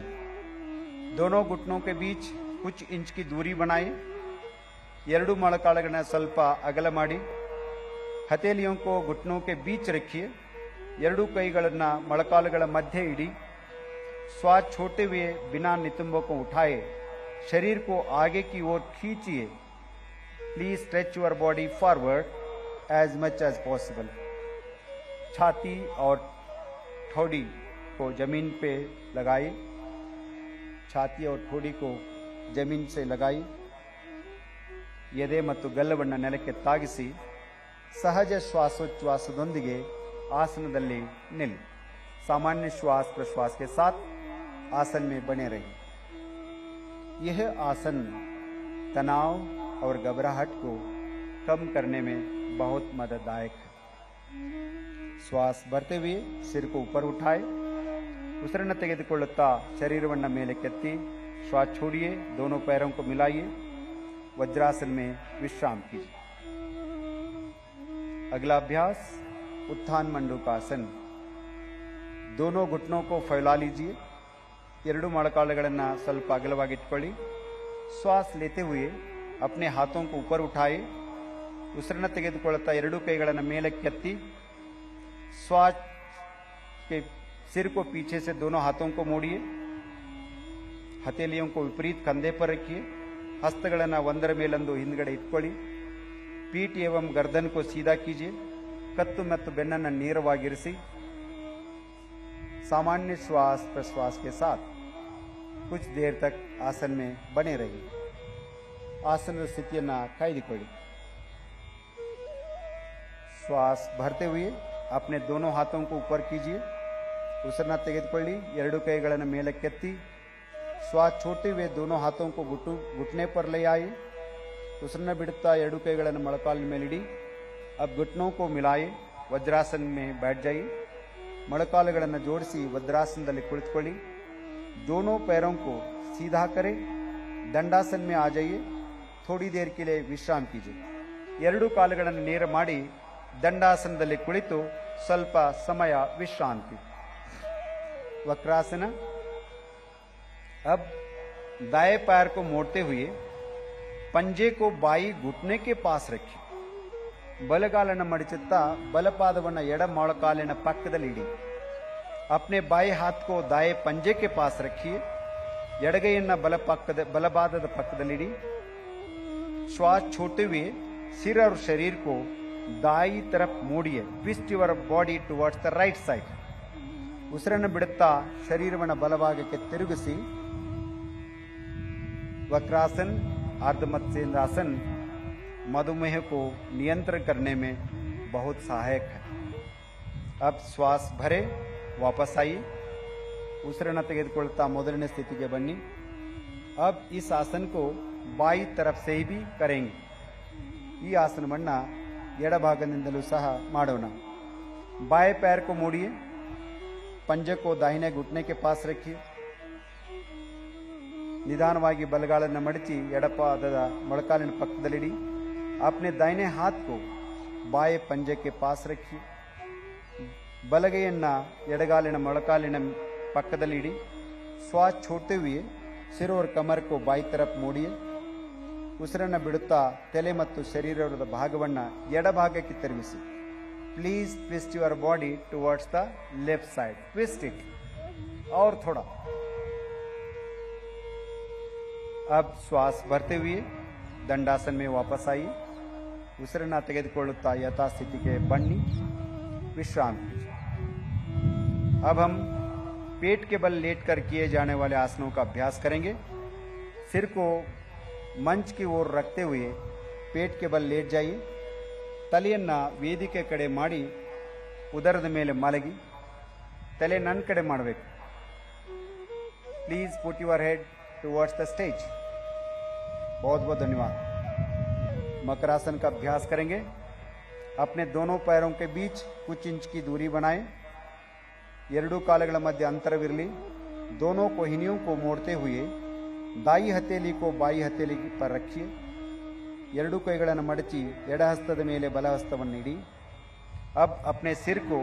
Speaker 2: दोनों घुटनों के बीच कुछ इंच की दूरी बनाए। ಎರಡೂ ಮೊಳಕಾಲುಗಳನ್ನು ಸ್ವಲ್ಪ ಅಗಲ ಮಾಡಿ ಹಥೇಲಿयों को घुटनों के बीच रखिए। ಎರಡೂ ಕೈಗಳನ್ನು ಮೊಳಕಾಲುಗಳ ಮಧ್ಯೆ ಇಡಿ। श्वास छोड़ते हुए बिना नितंबों को उठाए शरीर को आगे की ओर खींचिए। Please stretch your body forward as much as possible. छाती और ठोड़ी को जमीन पे लगाइए। छाती और ठोड़ी को जमीन से लगाइए। ಎದೆ ಮತ್ತು ಗಲ್ಲವನ್ನು ನೆಲಕ್ಕೆ ತಾಗಿಸಿ ಸಹಜ ಶ್ವಾಸೋಚ್ಛ್ವಾಸದೊಂದಿಗೆ आसनदल्ली निल। सामान्य श्वास प्रश्वास के साथ आसन में बने रहिए। यह आसन तनाव और घबराहट को कम करने में बहुत मदददायक है। श्वास भरते हुए सिर को ऊपर उठाए। ಉಸಿರನ್ನು ತೆಗೆದುಕೊಳ್ಳುತ್ತಾ ಶರೀರವನ್ನು ಮೇಲೆ ಕೆತ್ತಿ श्वास छोड़िए। दोनों पैरों को मिलाइए। वज्रासन में विश्राम कीजिए। अगला अभ्यास उत्थान मंडूकासन। दोनों घुटनों को फैला लीजिए। ಎರಡೂ ಮೊಳಕಾಲುಗಳನ್ನು ಸ್ವಲ್ಪ ಅಗಲವಾಗಿ ಇಟ್ಕೊಳ್ಳಿ। श्वास लेते हुए अपने हाथों को ऊपर उठाए। ಉಸಿರನ್ನು ತೆಗೆದುಕೊಳ್ಳುತ್ತಾ ಎರಡೂ ಕೈಗಳನ್ನು ಮೇಲಕ್ಕೆ ಎತ್ತಿ श्वास के सिर को पीछे से दोनों हाथों को मोड़िए। हथेलियों को विपरीत कंधे पर रखिए। हस्तಗಳನ್ನು ಒಂದರ ಮೇಲೊಂದು ಹಿಂದ್ಗಡೆ ಇಟ್ಕೊಳ್ಳಿ। पीठ एवं गर्दन को सीधा कीजिए। कत्तु ಮತ್ತು ಬೆನ್ನನ್ನು ನೇರವಾಗಿರಿಸಿ सामान्य श्वास प्रश्वास के साथ कुछ देर तक आसन में बने रहिए। आसन स्थितिಯನ್ನು ಕಾಯ್ದುಕೊಳ್ಳಿ। श्वास भरते हुए अपने दोनों हाथों को ऊपर कीजिए। ಉಸಿರನ್ನು ತೆಗೆದುಕೊಳ್ಳಿ। ಎರಡೂ ಕೈಗಳನ್ನು ಮೇಲಕ್ಕೆತ್ತಿ श्वास छोड़ते हुए दोनों हाथों को घुटने पर ले आए। ಉಸಿರನ್ನು ಬಿಡುತ್ತಾ ಎರಡೂ ಕೈಗಳನ್ನು ಮೊಳಕಾಲಿನ ಮೇಲಿಡಿ। अब घुटनों को मिलाए। वज्रासन में बैठ जाइए। ಮೊಳಕಾಲುಗಳನ್ನು ಜೋಡಿಸಿ वज्रासनದಲ್ಲಿ ಕುಳಿತುಕೊಳ್ಳಿ। दोनों पैरों को सीधा करें। दंडासन में आ जाइए। थोड़ी देर के लिए विश्राम कीजिए। ಎರಡೂ ಕಾಲುಗಳನ್ನು ನೇರ ಮಾಡಿ ದಂಡಾಸನದಲ್ಲಿ ಕುಳಿತು ಸ್ವಲ್ಪ ಸಮಯ ವಿಶ್ರಾಂತಿ। वक्रासन। अब दाएं पैर को मोड़ते हुए पंजे को बाई घुटने के पास रखिए। ಬಲಗಾಲನ್ನು ಮಡಚುತ್ತಾ ಬಲಪಾದವನ್ನು ಎಡ ಮೊಳಕಾಲಿನ ಪಕ್ಕದಲ್ಲಿ ಇಡಿ. अपने बाएं हाथ को दाएं पंजे के पास रखिए. ಎಡಗೈಯನ್ನ ಬಲಪಾದದ ಪಕ್ಕದಲ್ಲಿಡಿ. श्वास छोड़ते हुए सिर और शरीर को दाई तरफ मोड़िए. Twist your body towards the right side. ಉಸಿರನ್ನು ಬಿಡುತ್ತಾ ಶರೀರವನ್ನು ಬಲಭಾಗಕ್ಕೆ ತಿರುಗಿಸಿ. वक्रासन अर्ध मत्स्येंद्रासन मधुमेह को नियंत्रण करने में बहुत सहायक है. अब श्वास भरे वापस आइए. ಉಸಿರನ್ನು ತೆಗೆದುಕೊಳ್ಳುತ್ತಾ ಮೊದಲನೇ ಸ್ಥಿತಿಗೆ ಬನ್ನಿ. अब इस आसन को बाई तरफ से भी करेंगे. ಈ ಆಸನವನ್ನು ಎಡಭಾಗದಿಂದಲೂ ಸಹ ಮಾಡೋಣ. बाएं पैर को मोड़िए. पंजे को दाहिने घुटने के पास रखिए. निदानವಾಗಿ ಬಲಗಾಲನ್ನು ಮಡಚಿ ಎಡಪಾದದ ಮೊಳಕಾಲಿನ ಪಕ್ಕದಲ್ಲಿಡಿ. अपने दाहिने हाथ को बाएं पंजे के पास रखिए. ಬಲಗೈಯನ್ನು ಎಡಗಾಲಿನ ಮೊಳಕಾಲಿನ ಪಕ್ಕದಲ್ಲಿಡಿ. श्वास छोड़ते हुए सिर और कमर को बाई तरफ मोड़िए. ಉಸಿರನ್ನು ಬಿಡುತ್ತಾ ತಲೆ ಮತ್ತು ಶರೀರದ ಭಾಗವನ್ನು ಎಡಭಾಗಕ್ಕೆ ತಿರುಗಿಸಿ. Please twist your body towards the left side. Twist it और थोड़ा. अब श्वास भरते हुए दंडासन में वापस आइए. ಉಸಿರನ್ನು ತೆಗೆದುಕೊಳ್ಳುತ್ತಾ ಯಥಾಸ್ಥಿತಿಗೆ ಬನ್ನಿ. विश्राम कीजिए. अब हम पेट के बल लेटकर किए जाने वाले आसनों का अभ्यास करेंगे. सिर को मंच की ओर रखते हुए पेट के बल लेट जाइए. ತಲೆಯನ್ನು ವೇದಿಕೆ ಕಡೆ ಮಾಡಿ ಉದರದ ಮೇಲೆ ಮಲಗಿ. ತಲೆ ನನ್ನ ಕಡೆ ಮಾಡಬೇಕು. Please put your head towards the stage. बहुत बहुत धन्यवाद. मकरासन का अभ्यास करेंगे. अपने दोनों पैरों के बीच कुछ इंच की दूरी बनाएं. ಎರಡೂ ಕಾಲುಗಳ ಮಧ್ಯೆ ಅಂತರವಿರಲಿ. दोनों कोहिनियों को मोड़ते हुए दाई हथेली को बाई हथेली पर रखिए. ಎರಡೂ ಕೈಗಳನ್ನು ಮಡಚಿ ಎಡ ಹಸ್ತದ ಮೇಲೆ ಬಲ ಹಸ್ತವನ್ನು ಇಡಿ. अब अपने सिर को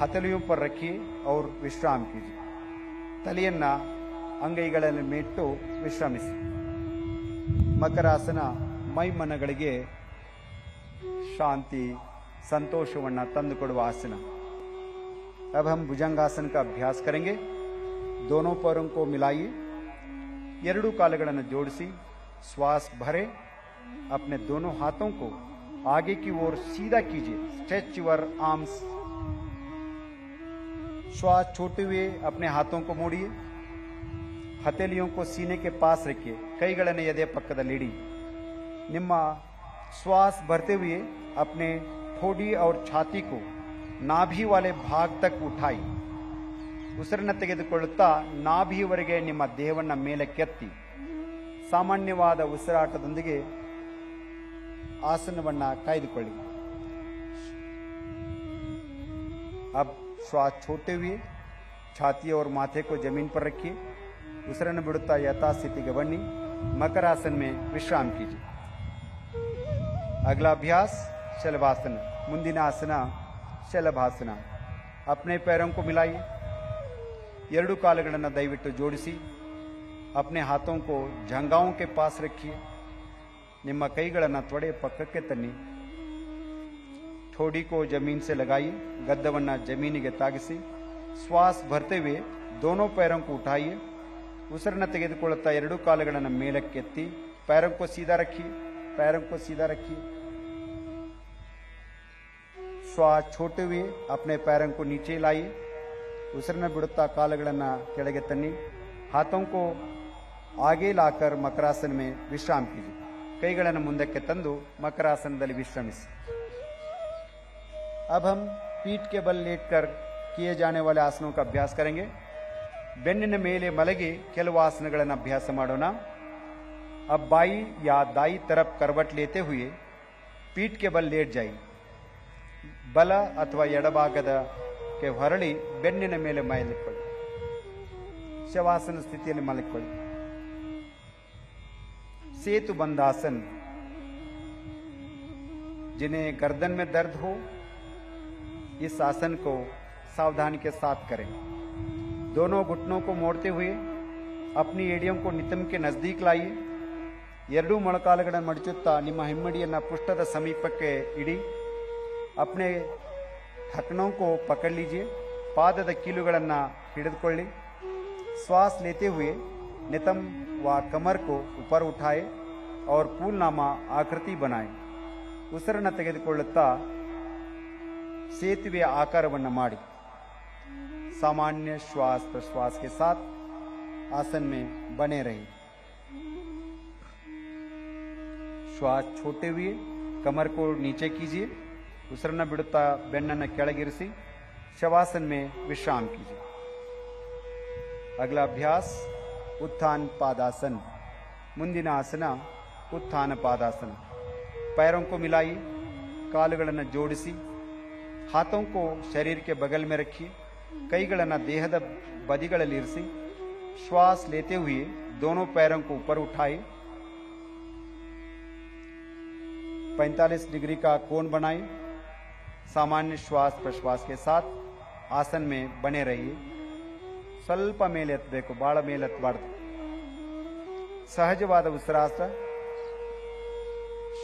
Speaker 2: हथेलियों पर रखिए और विश्राम कीजिए. ತಲೆಯನ್ನು ಅಂಗೈಗಳಲ್ಲಿ ಮೇಟ್ಟು ವಿಶ್ರಮಿಸಿ. ಮಕರಾಸನ ಮೈಮನಗಳಿಗೆ ಶಾಂತಿ ಸಂತೋಷವನ್ನು ತಂದುಕೊಡುವ ಆಸನ. अब हम भुजंगासन का अभ्यास करेंगे. दोनों पैरों को मिलाइए. ಎರಡೂ ಕಾಲುಗಳನ್ನು ಜೋಡಿಸಿ. श्वास भरे. अपने दोनों हाथों को आगे की ओर सीधा कीजिए. Stretch your arms. श्वास छोड़ते हुए अपने हाथों को मोड़िए. हथेलियों को सीने के पास रखिए. ಕೈಗಳನ್ನು ಎದೆ ಪಕ್ಕದಲ್ಲಿಡಿ. ನಿಮ್ಮ श्वास भरते हुए अपने ठोड़ी और छाती को नाभि वाले भाग तक उठाई. ಉಸಿರನ್ನು ತೆಗೆದುಕೊಳ್ಳುತ್ತಾ ನಾಭಿಯವರೆಗೆ ನಿಮ್ಮ ದೇಹವನ್ನು ಮೇಲಕ್ಕೆತ್ತಿ ಸಾಮಾನ್ಯವಾದ ಉಸಿರಾಟದೊಂದಿಗೆ ಆಸನವನ್ನು ಕಾಯ್ದುಕೊಳ್ಳಿ. अब श्वास छोड़ते हुए छाती और माथे को जमीन पर रखिए. ಉಸಿರನ್ನು ಬಿಡುತ್ತಾ ಯಥಾಸ್ಥಿತಿಗೆ ಬನ್ನಿ. मकरासन में विश्राम कीजिए. अगला अभ्यास शलभासन. ಮುಂದಿನ ಆಸನ ಶಲಭಾಸನ. अपने पैरों को मिलाइए. ಎರಡೂ ಕಾಲುಗಳನ್ನು ದಯವಿಟ್ಟು ಜೋಡಿಸಿ. अपने हाथों को जंघाओं के पास रखिए. ನಿಮ್ಮ ಕೈಗಳನ್ನು ತೊಡೆ ಪಕ್ಕಕ್ಕೆ ತನ್ನಿ. ठोड़ी को जमीन से लगाइए. ಗದ್ದವನ್ನು ಜಮೀನಿಗೆ ತಾಗಿಸಿ. श्वास भरते हुए दोनों पैरों को उठाइए. ಉಸಿರನ್ನು ತೆಗೆದುಕೊಳ್ಳುತ್ತಾ ಎರಡೂ ಕಾಲುಗಳನ್ನು ಮೇಲಕ್ಕೆತ್ತಿ. पैरों को सीधा रखिए. पैरों को सीधा रखिए. श्वास छोड़ते हुए अपने पैरों को नीचे लाइए. ಉಸಿರನ್ನು ಬಿಡುತ್ತಾ ಕಾಲುಗಳನ್ನು ಕೆಳಗೆ ತನ್ನಿ. हाथों को आगे लाकर मकरासन में विश्राम कीजिए. ಕೈಗಳನ್ನು ಮುಂದಕ್ಕೆ ತಂದು ಮಕರಾಸನದಲ್ಲಿ ವಿಶ್ರಮಿಸಿ. अब हम पीठ के बल लेटकर किए जाने वाले आसनों का अभ्यास करेंगे. ಬೆನ್ನಿನ ಮೇಲೆ ಮಲಗಿ ಕೆಲವು ಆಸನಗಳನ್ನು ಅಭ್ಯಾಸ ಮಾಡೋಣ. अब बाई या दाई तरफ करवट लेते हुए पीठ के बल लेट जाइए. ಬಲ ಅಥವಾ ಎಡಭಾಗದಕ್ಕೆ ಹೊರಳಿ ಬೆನ್ನಿನ ಮೇಲೆ ಮಲಗಿಕೊಳ್ಳಿ. ಶವಾಸನ ಸ್ಥಿತಿಯಲ್ಲಿ ಮಲಗಿಕೊಳ್ಳಿ. सेतु बंधासन. जिन्हें गर्दन में दर्द हो इस आसन को सावधानी के साथ करें. दोनों घुटनों को मोड़ते हुए अपनी एडियों को नितंब के नजदीक लाइए. ಎರಡೂ ಮೊಳಕಾಲುಗಳನ್ನು ಮಡಚುತ್ತಾ ನಿಮ್ಮ ಹಿಮ್ಮಡಿಯನ್ನು ಪೃಷ್ಠದ ಸಮೀಪಕ್ಕೆ ಇಡಿ. अपने ढक्कनों को पकड़ लीजिए, पादದ ಕೀಲುಗಳನ್ನು ಹಿಡಿದುಕೊಳ್ಳಿ, श्वास लेते हुए नितंब व कमर को ऊपर उठाए और फूलनामा आकृति बनाए. ಉಸಿರನ್ನು ತೆಗೆದುಕೊಳ್ಳುತ್ತಾ ಸೇತುವೆಯ ಆಕಾರವನ್ನು ಮಾಡಿ. सामान्य श्वास प्रश्वास के साथ आसन में बने रहिए. श्वास छोड़ते हुए कमर को नीचे कीजिए, ಉಸಿರನ್ನು ಬಿಡುತ್ತಾ ಬೆನ್ನನ್ನು ಕೆಳಗಿರಿಸಿ शवासन में विश्राम कीजिए. अगला अभ्यास उत्थान पादासन. ಮುಂದಿನ ಆಸನ उत्थान पादासन. पैरों को मिलाइए, ಕಾಲುಗಳನ್ನು ಜೋಡಿಸಿ, हाथों को शरीर के बगल में रखिए, ಕೈಗಳನ್ನು ದೇಹದ ಬದಿಗಳಲ್ಲಿ ಇರಿಸಿ, श्वास लेते हुए दोनों पैरों को ऊपर उठाए, 45 डिग्री का कोण बनाए. सामान्य श्वास प्रश्वास के साथ आसन में बने रहिए. ಸ್ವಲ್ಪ ಮೇಲೆ ಎತ್ತಬೇಕು, ಬಹಳ ಮೇಲೆ ಎತ್ತಬಾರ್ದು. सहजवाद ಉಸಿರಾಟ.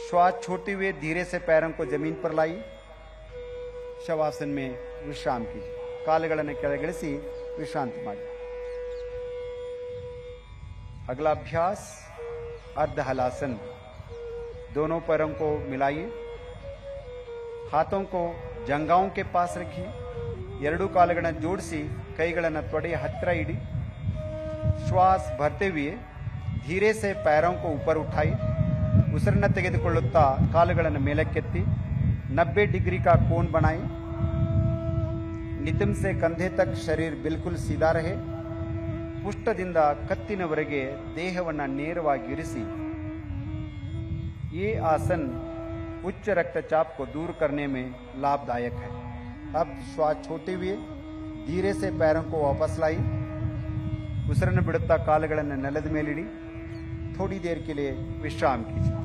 Speaker 2: श्वास छोड़ते हुए धीरे से पैरों को जमीन पर लाइए, शवासन में विश्राम कीजिए. ಕಾಲುಗಳನ್ನು ಕೆಳಗಿಳಿಸಿ ವಿಶ್ರಾಂತಿ ಮಾಡಿ. अगला अभ्यास अर्ध हलासन. दोनों पैरों को मिलाइए, हाथों को जंघाओं के पास रखिए, ಎರಡೂ ಕಾಲುಗಳನ್ನು ಜೋಡಿಸಿ ಕೈಗಳನ್ನು ತೊಡೆಯ ಹತ್ತಿರ ಇಡಿ. श्वास भरते हुए धीरे से पैरों को ऊपर उठाई. ಉಸಿರನ್ನು ತೆಗೆದುಕೊಳ್ಳುತ್ತಾ ಕಾಲುಗಳನ್ನು ಮೇಲಕ್ಕೆತ್ತಿ 90 डिग्री का कोण बनाए. नितंब से कंधे तक शरीर बिल्कुल सीधा रहे. ಪುಷ್ಟದಿಂದ ಕತ್ತಿನವರೆಗೆ ದೇಹವನ್ನು ನೇರವಾಗಿ ಇರಿಸಿ. ये आसन उच्च रक्तचाप को दूर करने में लाभदायक है. अब श्वास छोड़ते हुए धीरे से पैरों को वापस लाई. ಉಸಿರನ್ನು ಬಿಡುತ್ತಾ ಕಾಲುಗಳನ್ನು ನೆಲದ ಮೇಲಿಡಿ. थोड़ी देर के लिए विश्राम कीजिए.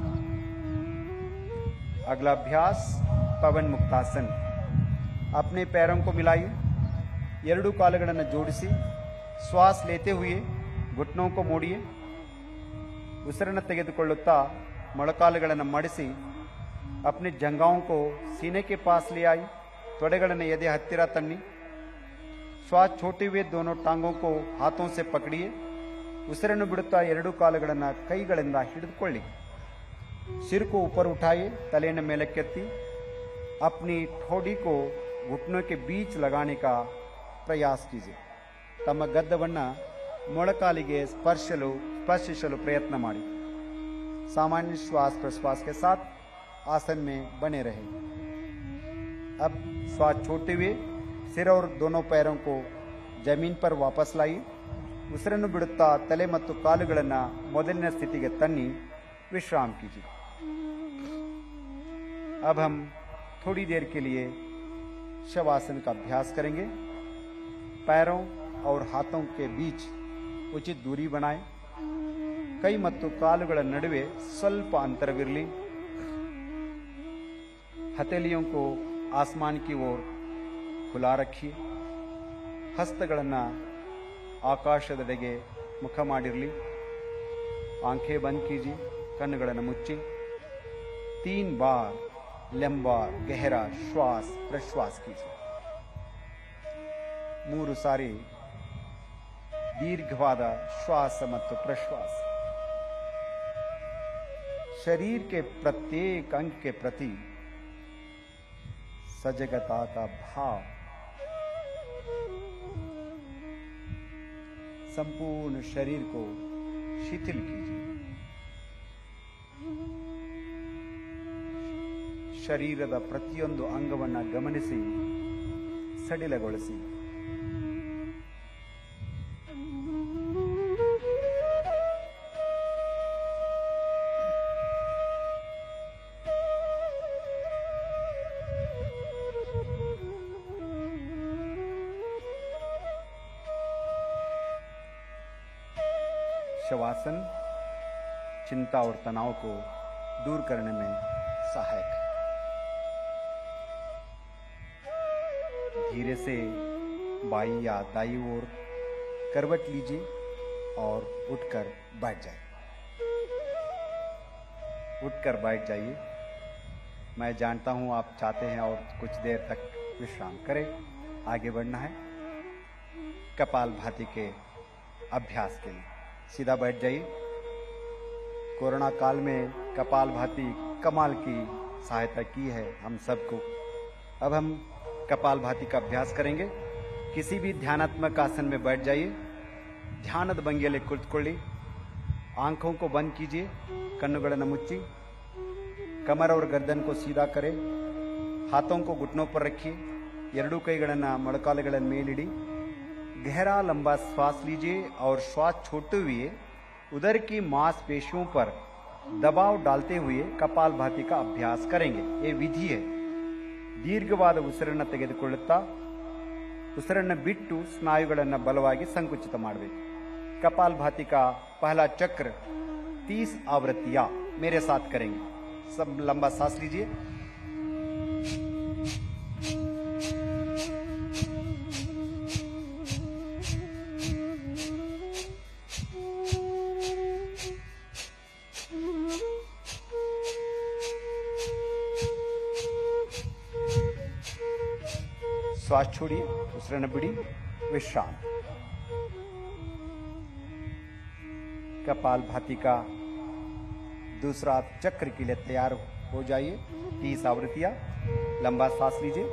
Speaker 2: अगला अभ्यास पवन मुक्तासन. अपने पैरों को मिलाइए, ಎರಡೂ ಕಾಲುಗಳನ್ನು ಜೋಡಿಸಿ श्वास लेते हुए घुटनों को मोड़िए. ಉಸಿರನ್ನು ತೆಗೆದುಕೊಳ್ಳುತ್ತಾ ಮೊಳಕಾಲುಗಳನ್ನು ಮಡಿಸಿ अपने जंघाओं को सीने के पास ले आई. ತೊಡೆಗಳನ್ನು ಎದೆ ಹತ್ತಿರ ತನ್ನಿ. श्वास छोड़ते हुए दोनों टांगों को हाथों से पकड़िए. ಉಸಿರನ್ನು ಬಿಡುತ್ತಾ ಎರಡೂ ಕಾಲುಗಳನ್ನು ಕೈಗಳಿಂದ ಹಿಡಿದುಕೊಳ್ಳಿ. सिर को ऊपर उठाइए, तलेಯನ್ನು ಮೇಲಕ್ಕೆತ್ತಿ. अपनी ठोड़ी को घुटनों के बीच लगाने का प्रयास कीजिए. ತಮ್ಮ ಗದ್ದವನ್ನು ಮೊಳಕಾಲಿಗೆ ಸ್ಪರ್ಶಿಸಲು ಪ್ರಯತ್ನ ಮಾಡಿ. सामान्य श्वास प्रश्वास के साथ आसन में बने रहे. अब श्वास छोड़ते हुए सिर और दोनों पैरों को जमीन पर वापस लाई. ಉಸಿರನ್ನು ಬಿಡುತ್ತಾ ತಲೆ ಮತ್ತು ಕಾಲುಗಳನ್ನು ಮೊದಲಿನ ಸ್ಥಿತಿಗೆ ತನ್ನಿ विश्राम कीजिए. अब हम थोड़ी देर के लिए शवासन का अभ्यास करेंगे. पैरों और हाथों के बीच उचित दूरी बनाएं. ಕೈ ಮತ್ತು ಕಾಲುಗಳ ನಡುವೆ ಸ್ವಲ್ಪ ಅಂತರವಿರಲಿ. हथेलियों को आसमान की ओर खुला रखिए. ಹಸ್ತಗಳನ್ನು ಆಕಾಶದೆಡೆಗೆ ಮುಖ ಮಾಡಿರಲಿ. आंखें बंद कीजिए, ಕಣ್ಣುಗಳನ್ನು ಮುಚ್ಚಿ. 3 बार लंबा गहरा श्वास प्रश्वास कीजिए. 3 ಸಾರಿ दीर्घवाद श्वास ಮತ್ತು प्रश्वास. शरीर के प्रत्येक अंग के प्रति सजगता का भाव. संपूर्ण शरीर को शिथिल कीजिए. ಶರೀರದ ಪ್ರತಿಯೊಂದು ಅಂಗವನ್ನು ಗಮನಿಸಿ ಸಡಿಲಗೊಳಿಸಿ. शवासन चिंता और तनाव को दूर करने में सहायक है. धीरे से बाई या दाई ओर करवट लीजिए और उठकर बैठ जाइए. मैं जानता हूं आप चाहते हैं और कुछ देर तक विश्राम करें। आगे बढ़ना है कपालभाति के अभ्यास के लिए। सीधा बैठ जाइए। कोरोना काल में कपालभाति कमाल की सहायता की है हम सबको। अब हम कपालभाति का अभ्यास करेंगे। किसी भी ध्यानात्मक आसन में बैठ जाइए। ध्यानद भंगिಯಲ್ಲಿ ಕುಳಿತುಕೊಳ್ಳಿ। आंखों को बंद कीजिए, कन्नुಗಳನ್ನು मुच्ची, कमर और गर्दन को सीधा करें, हाथों को घुटनों पर रखिए, ಎರಡೂ ಕೈಗಳನ್ನು ಮೊಣಕಾಲುಗಳ ಮೇಲಿಡಿ, गहरा लंबा श्वास लीजिए और श्वास छोड़ते हुए उदर की मांसपेशियों पर दबाव डालते हुए कपालभाति का अभ्यास करेंगे। ये विधि है। ದೀರ್ಘವಾದ ಉಸಿರನ್ನು ತೆಗೆದುಕೊಳ್ಳುತ್ತಾ ಉಸಿರನ್ನು ಬಿಟ್ಟು ಸ್ನಾಯುಗಳನ್ನು ಬಲವಾಗಿ ಸಂಕುಚಿತ ಮಾಡಬೇಕು। कपालभाति का पहला चक्र 30 आवृत्तियां मेरे साथ करेंगे। सब लंबा सांस लीजिए। श्वास छोड़िए, उसिरन्न बिड़ी, विश्राम। कपालभाति का दूसरा चक्र के लिए तैयार हो जाइए। 30 आवृत्तियां, लंबा सांस लीजिए।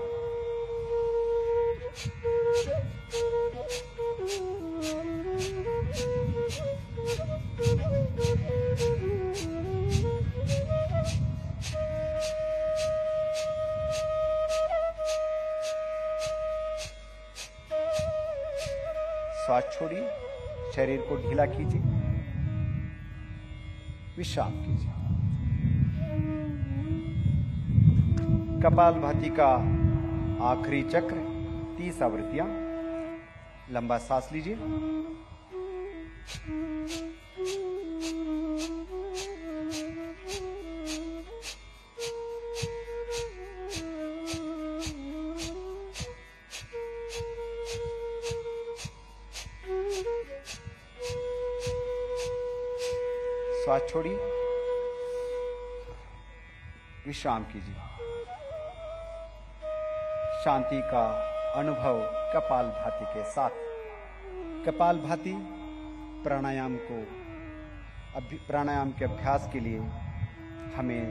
Speaker 2: श्वास छोड़िए, शरीर को ढीला कीजिए, विश्राम कीजिए। कपालभाति का आखिरी चक्र 30 आवृत्तियां, लंबा सांस लीजिए। श्वास छोड़िए, विश्राम कीजिए। शांति का अनुभव कपालभाति के साथ। कपालभाति प्राणायाम के अभ्यास के लिए हमें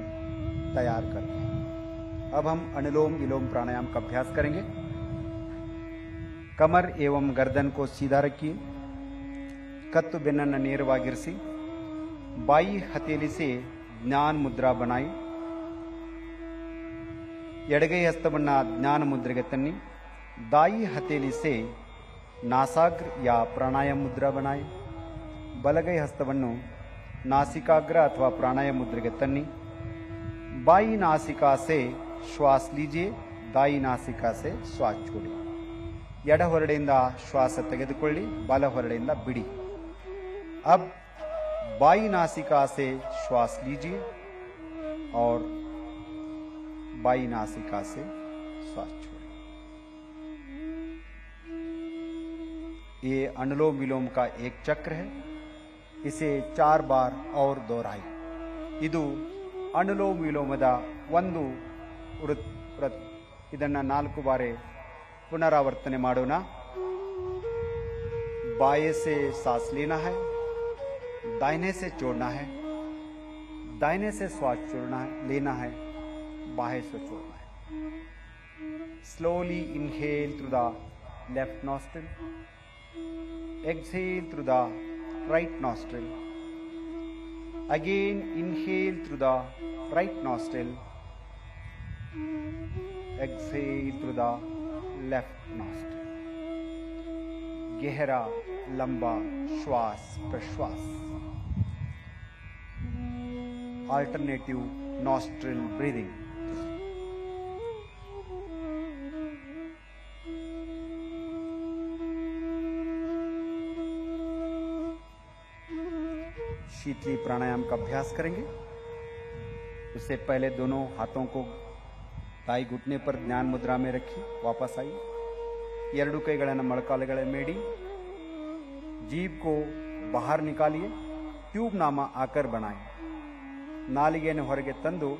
Speaker 2: तैयार करते हैं। अब हम अनुलोम विलोम प्राणायाम का अभ्यास करेंगे। कमर एवं गर्दन को सीधा रखिए, कತ್ತು ಬೆನ್ನನ್ನು ನೇರವಾಗಿರಿಸಿ, बाई हथेली से ज्ञान मुद्रा बनाई, ಎಡಗೈ ಹಸ್ತವನ್ನು ಜ್ಞಾನ ಮುದ್ರೆಗೆ तन्नी, दाई हथेली से नासाग्र या प्राणायाम मुद्रा बनाई, बलगೈ हस्तವನ್ನು नासिकाग्र अथवा प्राणायाम मुद्रेಗೆ तन्नी, बाई नासिका से श्वास लीजिए, दाई नासिका से श्वास छोड़ी। ಎಡ ಹೊರಡೆಯಿಂದ ಶ್ವಾಸ ತೆಗೆದುಕೊಳ್ಳಿ, ಬಲ ಹೊರಡೆಯಿಂದ ಬಿಡಿ। अब बाई नासिका से श्वास लीजिए और बाई नासिका से श्वास छोड़िए। ये अनुलोम विलोम का एक चक्र है। इसे 4 बार और दोहराई। ಇದು अनुलोम विलोमದ ಒಂದು ವೃತ್ತ। ಇದನ್ನು 4 ಬಾರಿ पुनरावर्तने ಮಾಡೋಣ। बाएं से सांस लेना है, दाहिने से छोड़ना है, दाहिने से श्वास छोड़ना है, लेना है, बाएं से छोड़ना है। Slowly inhale through the left nostril, exhale through the right nostril. Again inhale through the right nostril, exhale through the left nostril. गहरा लंबा श्वास प्रश्वास। Alternative nostril breathing. शीतली प्राणायाम का अभ्यास करेंगे। उससे पहले दोनों हाथों को ताई घुटने पर ध्यान मुद्रा में रखिए। वापस आइए। ಎರಡು ಕೈಗಳನ್ನು ಮೊಣಕಾಲುಗಳ ಮೇಡಿ, जीभ को बाहर निकालिए, ट्यूब नामा आकर बनाएं। नालिಗೆಯನ್ನು ಹೊರಗೆ ತಂದು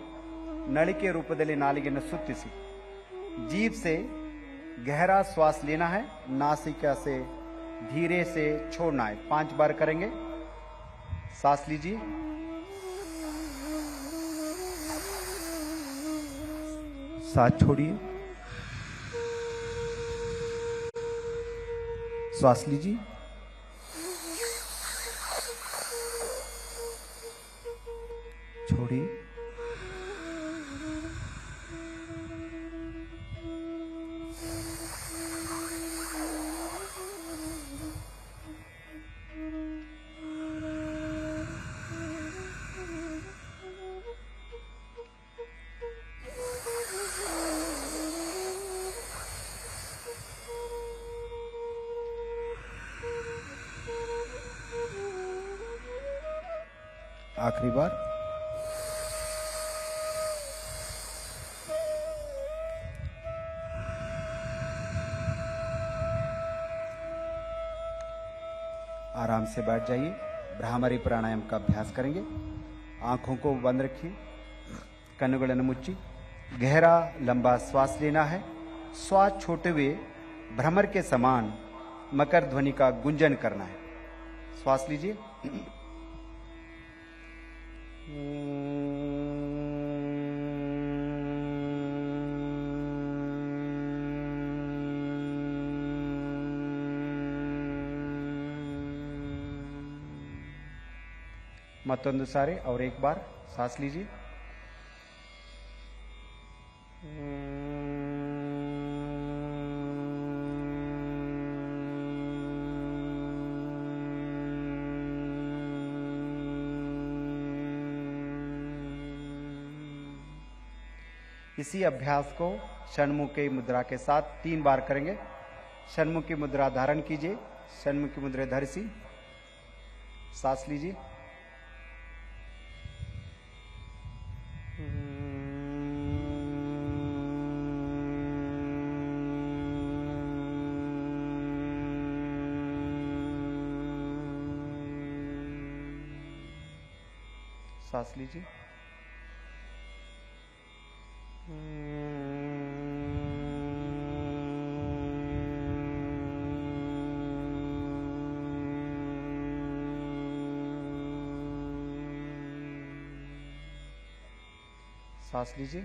Speaker 2: नಳಿके रूपದಲ್ಲಿ नालिಗೆಯನ್ನು सुत्तिसी जीभ से गहरा श्वास लेना है, नासिका से धीरे से छोड़ना है। 5 बार करेंगे। सांस लीजिए, सांस छोड़िए, श्वास लीजिए, छोड़िए, आखिरी बार। आराम से बैठ जाइए। भ्रामरी प्राणायाम का अभ्यास करेंगे। आंखों को बंद रखिए, कन्नुಗಳನ್ನು मुच्ची, गहरा लंबा श्वास लेना है। श्वास छोड़ते हुए भ्रमर के समान मकर ध्वनि का गुंजन करना है। श्वास लीजिए, ಮತ್ತೊಂದು ಸಾರಿ और एक बार सांस लीजिए, इसी अभ्यास को षण्मुखी मुद्रा के साथ 3 बार करेंगे। षण्मुखी मुद्रा धारण कीजिए, षण्मुखी मुद्रा धरसी, सांस लीजिए, सांस लीजिए, सांस लीजिए,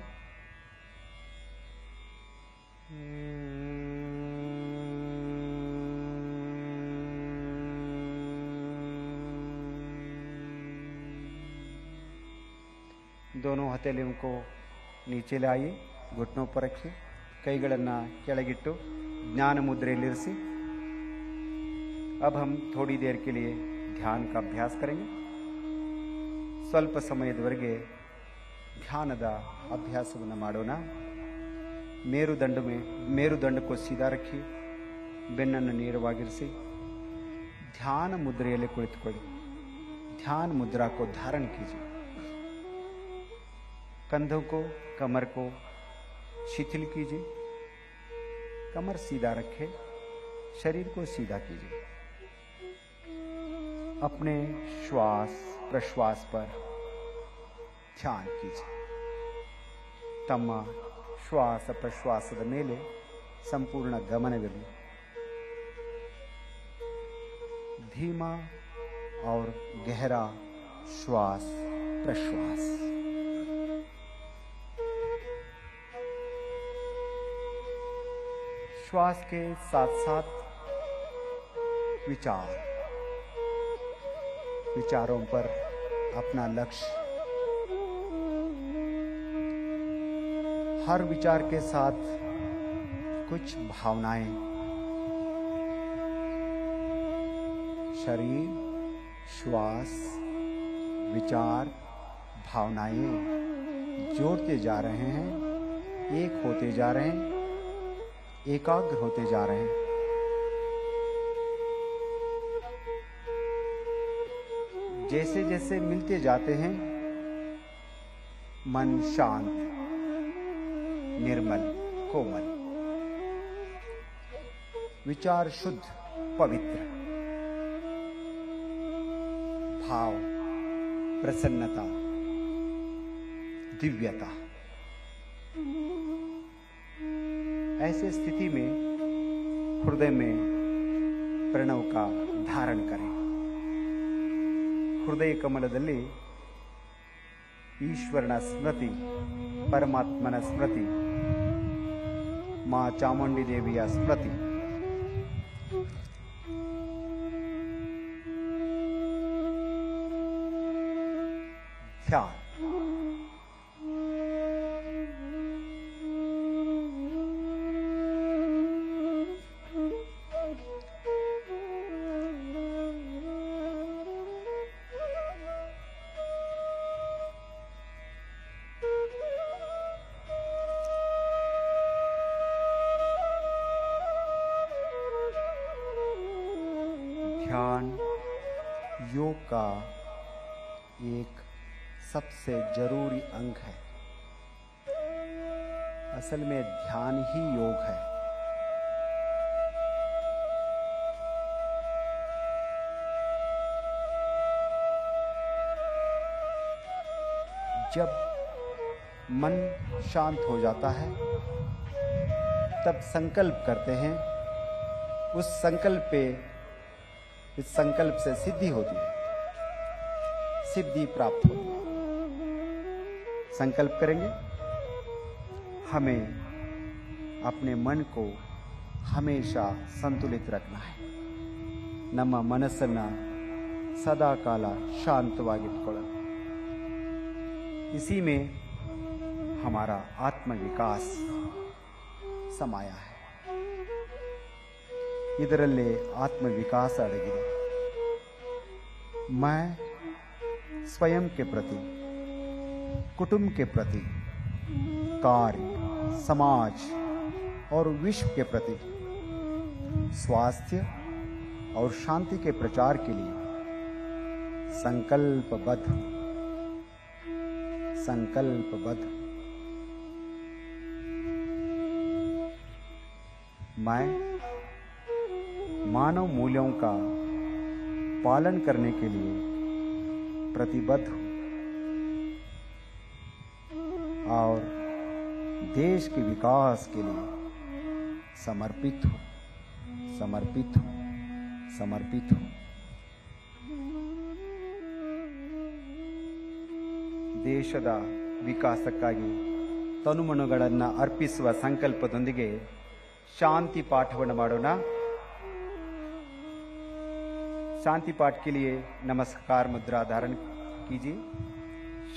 Speaker 2: दोनों हथेलियों को नीचे लाइए, घुटनों पर रखिए, ಕೈಗಳನ್ನು ಕೆಳಗಿಟ್ಟು ज्ञान मुद्रेलिरिಸಿ। अब हम थोड़ी देर के लिए ध्यान का अभ्यास करेंगे। ಸ್ವಲ್ಪ ಸಮಯದವರೆಗೆ ಧ್ಯಾನದ ಅಭ್ಯಾಸವನ್ನು ಮಾಡೋಣ। मेरुदंड को सीधा रखिए, ಬೆನ್ನನ್ನು ನೇರವಾಗಿರಿಸಿ, ध्यान मुद्रेಯಲ್ಲಿ ಕುಳಿತುಕೊಳ್ಳಿ। ध्यान मुद्रा को धारण कीजिए। कंधों को, कमर को शिथिल कीजिए, कमर सीधा रखें, शरीर को सीधा कीजिए। अपने श्वास प्रश्वास पर ध्यान कीजिए। तಮ್ಮ ಶ್ವಾಸ ಪ್ರಶ್ವಾಸದ ಮೇಲೆ ಸಂಪೂರ್ಣ ಗಮನವಿರಲಿ। धीमा और गहरा श्वास प्रश्वास। श्वास के साथ साथ विचारों पर अपना लक्ष्य, हर विचार के साथ कुछ भावनाएं, शरीर, श्वास, विचार, भावनाएं जोड़ते जा रहे हैं, एक होते जा रहे हैं, एकाग्र होते जा रहे हैं। जैसे जैसे मिलते जाते हैं, मन शांत, निर्मल, कोमल, विचार शुद्ध, पवित्र, भाव, प्रसन्नता, दिव्यता, ऐसी स्थिति में हृदय में प्रणव का धारण करें। हृदय कमलदल्ली ईश्वरನ स्मृति, परमात्मನ स्मृति, मां ಚಾಮುಂಡಿ ದೇವಿಯ स्मृति, ध्यान। ध्यान योग का एक सबसे जरूरी अंग है। असल में ध्यान ही योग है। जब मन शांत हो जाता है तब संकल्प करते हैं, उस संकल्प पे, इस संकल्प से सिद्धि होती है, सिद्धि प्राप्त होती है। संकल्प करेंगे, हमें अपने मन को हमेशा संतुलित रखना है। ನಮ್ಮ ಮನಸ್ಸನ್ನು ಸದಾ ಕಾಲ शांतವಾಗಿಟ್ಕೊಳ್ಳೋಣ। इसी में हमारा आत्मविकास समाया है। ಇದರಲ್ಲೇ आत्मविकास अड़गिದೆ। मैं स्वयं के प्रति, कुटुंब के प्रति, कार्य, समाज और विश्व के प्रति स्वास्थ्य और शांति के प्रचार के लिए संकल्पबद्ध हूं। मैं मानव मूल्यों का पालन करने के लिए प्रतिबद्ध हूं और देश के विकास के लिए समर्पित हूं। ದೇಶದ ವಿಕಾಸಕ್ಕಾಗಿ ತನುಮನುಗಳನ್ನು ಅರ್ಪಿಸುವ ಸಂಕಲ್ಪದೊಂದಿಗೆ शांति पाठವನ್ನು ಮಾಡೋಣ। शांति पाठ के लिए नमस्कार मुद्रा धारण कीजिए।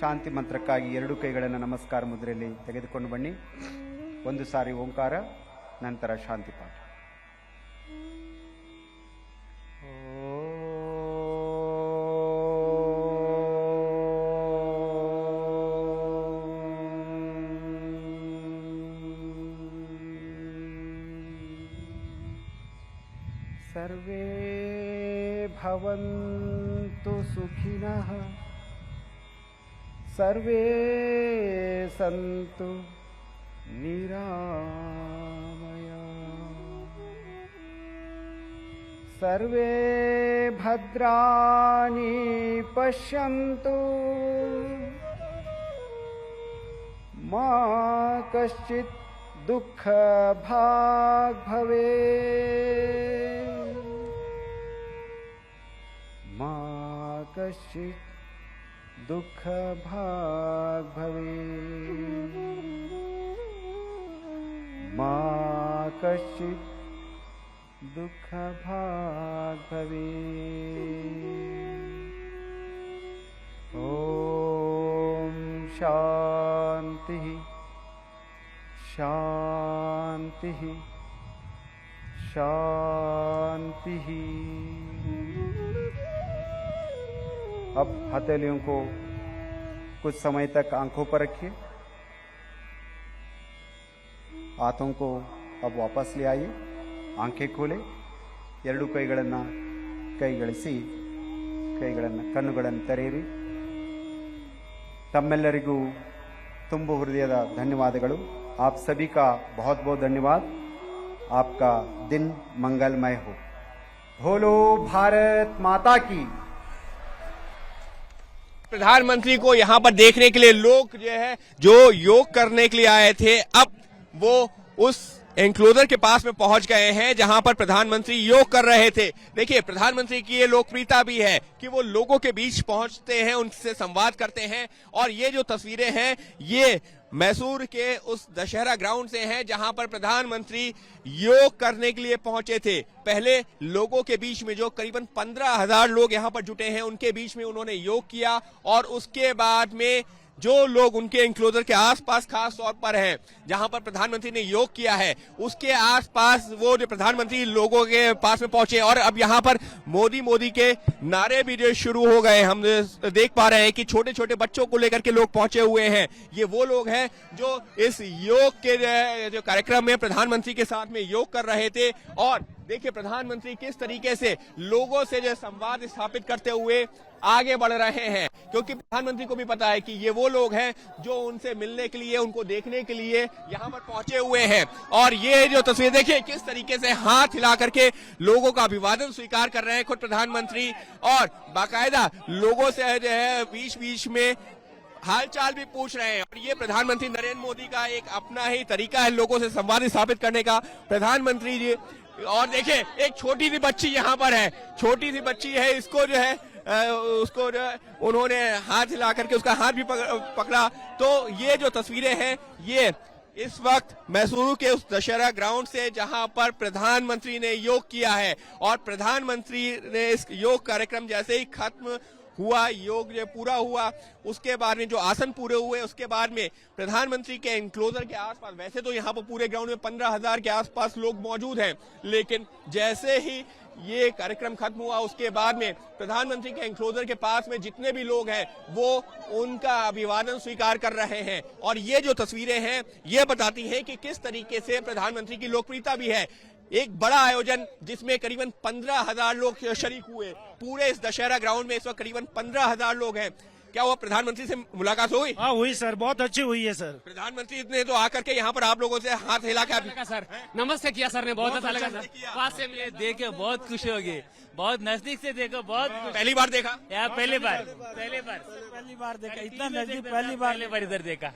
Speaker 2: शांति मंत्रಕ್ಕಾಗಿ ಎರಡು ಕೈಗಳನ್ನು ನಮಸ್ಕಾರ ಮುದ್ರೆಯಲ್ಲಿ ತೆಗೆದುಕೊಂಡು ಬನ್ನಿ। ಒಂದು ಸಾರಿ ಓಂಕಾರ, ನಂತರ ಶಾಂತಿ ಪಾಠ। सर्वे भवन्तु सुखिनः, सर्वे सन्तु निरामयाः, सर्वे भद्राणि पश्यन्तु, मा कश्चित् दुःखभाग् भवेत्, मा कश्चित् दुःखभाग् भवेत्, मा कश्चित् दुःखभाग् भवेत्। ॐ शान्तिः शान्तिः शान्तिः। अब हथेलियों को कुछ समय तक आंखों पर रखिए। हाथों को अब वापस ले आइए। आंखें खोले, ಎರಡು ಕೈಗಳನ್ನು ಕೈಗಳಿಸಿ, ಕಣ್ಣುಗಳನ್ನು ತೆರೆಯಿರಿ। तम्मेल्लरिगू ತುಂಬು ಹೃದಯದ ಧನ್ಯವಾದಗಳು। आप सभी का बहुत बहुत धन्यवाद। आपका दिन मंगलमय हो। बोलो भारत माता की।
Speaker 3: प्रधानमंत्री को यहाँ पर देखने के लिए लोग जो योग करने के लिए आए थे, अब वो उस एंक्लोजर के पास में पहुंच गए हैं जहां पर प्रधानमंत्री योग कर रहे थे। देखिए, प्रधानमंत्री की ये लोकप्रियता भी है कि वो लोगों के बीच पहुंचते हैं, उनसे संवाद करते हैं। और ये जो तस्वीरें हैं ये मैसूर के उस दशहरा ग्राउंड से हैं जहां पर प्रधानमंत्री योग करने के लिए पहुंचे थे। पहले लोगों के बीच में जो करीबन 15,000 लोग यहां पर जुटे हैं उनके बीच में उन्होंने योग किया, और उसके बाद में जो लोग उनके एंक्लोजर के आसपास खास तौर पर हैं जहां पर प्रधानमंत्री ने योग किया है, उसके आसपास वो जो प्रधानमंत्री लोगों के पास में पहुंचे। और अब यहां पर मोदी मोदी के नारे भी जो शुरू हो गए, हम देख पा रहे हैं कि छोटे छोटे बच्चों को लेकर के लोग पहुंचे हुए हैं। ये वो लोग हैं जो इस योग के जो कार्यक्रम में प्रधानमंत्री के साथ में योग कर रहे थे। और देखिए प्रधानमंत्री किस तरीके से लोगों से जो संवाद स्थापित करते हुए आगे बढ़ रहे हैं, क्योंकि प्रधानमंत्री को भी पता है कि ये वो लोग हैं जो उनसे मिलने के लिए, उनको देखने के लिए यहाँ पर पहुंचे हुए हैं। और ये जो तस्वीर देखिए किस तरीके से हाथ हिला करके लोगों का अभिवादन स्वीकार कर रहे हैं खुद प्रधानमंत्री, और बाकायदा लोगों से जो है बीच बीच में हालचाल भी पूछ रहे हैं। और ये प्रधानमंत्री नरेंद्र मोदी का एक अपना ही तरीका है लोगों से संवाद स्थापित करने का। प्रधानमंत्री जी, और देखिए एक छोटी सी बच्ची यहाँ पर है, छोटी सी बच्ची है, इसको जो है उसको जो है उन्होंने हाथ हिला करके उसका हाथ भी पकड़ा। तो ये जो तस्वीरें हैं ये इस वक्त मैसूरू के उस दशहरा ग्राउंड से जहां पर प्रधानमंत्री ने योग किया है। और प्रधानमंत्री ने इस योग कार्यक्रम जैसे ही खत्म हुआ, योग जो पूरा हुआ, उसके बाद में जो आसन पूरे हुए, उसके बाद में प्रधानमंत्री के एंक्लोजर के आसपास, वैसे तो यहाँ पर पूरे ग्राउंड में 15,000 के आसपास लोग मौजूद हैं, लेकिन जैसे ही ये कार्यक्रम खत्म हुआ उसके बाद में प्रधानमंत्री के एंक्लोजर के पास में जितने भी लोग हैं वो उनका अभिवादन स्वीकार कर रहे हैं। और ये जो तस्वीरें हैं ये बताती हैं कि किस तरीके से प्रधानमंत्री की लोकप्रियता भी है। एक बड़ा आयोजन जिसमें करीबन 15,000 लोग शरीक हुए, पूरे इस दशहरा ग्राउंड में इस वक्त करीबन 15,000 लोग हैं। क्या हुआ, प्रधानमंत्री से मुलाकात हुई?
Speaker 4: हाँ हुई सर, बहुत अच्छी हुई है सर।
Speaker 3: प्रधानमंत्री ने तो आकर के यहाँ पर आप लोगों से हाथ हिला के
Speaker 5: सर नमस्ते किया सर ने, बहुत अच्छा लगा सर। पास से मिले, देखे बहुत खुश हो गए, बहुत नजदीक से देखो, बहुत
Speaker 3: पहली बार देखा?
Speaker 5: यार पहली बार देखा, इतना नजदीक पहली बार इधर देखा।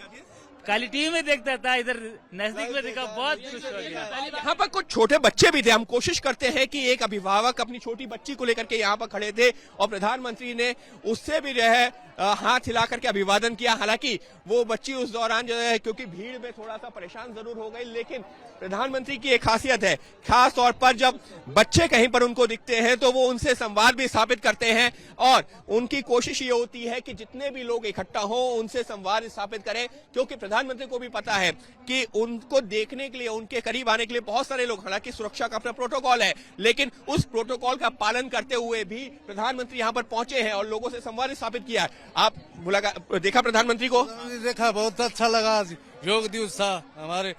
Speaker 5: खाली टीवी में देखता था, इधर नजदीक में देखा, बहुत खुश हो गया।
Speaker 3: यहाँ पर कुछ छोटे बच्चे भी थे। हम कोशिश करते हैं कि एक अभिभावक अपनी छोटी बच्ची को लेकर के यहाँ पर खड़े थे और प्रधानमंत्री ने उससे भी जो है हाथ हिला करके अभिवादन किया। हालांकि वो बच्ची उस दौरान जो है क्योंकि भीड़ में थोड़ा सा परेशान जरूर हो गई, लेकिन प्रधानमंत्री की एक खासियत है, खास तौर पर जब बच्चे कहीं पर उनको दिखते हैं तो वो उनसे संवाद भी स्थापित करते हैं। और उनकी कोशिश ये होती है कि जितने भी लोग इकट्ठा हो उनसे संवाद स्थापित करें, क्योंकि प्रधानमंत्री को भी पता है कि उनको देखने के लिए, उनके करीब आने के लिए बहुत सारे लोग, हालांकि सुरक्षा का अपना प्रोटोकॉल है, लेकिन उस प्रोटोकॉल का पालन करते हुए भी प्रधानमंत्री यहाँ पर पहुंचे हैं और लोगों से संवाद स्थापित किया। आप देखा प्रधानमंत्री को?
Speaker 6: देखा, बहुत अच्छा लगा। योग दिवस था हमारे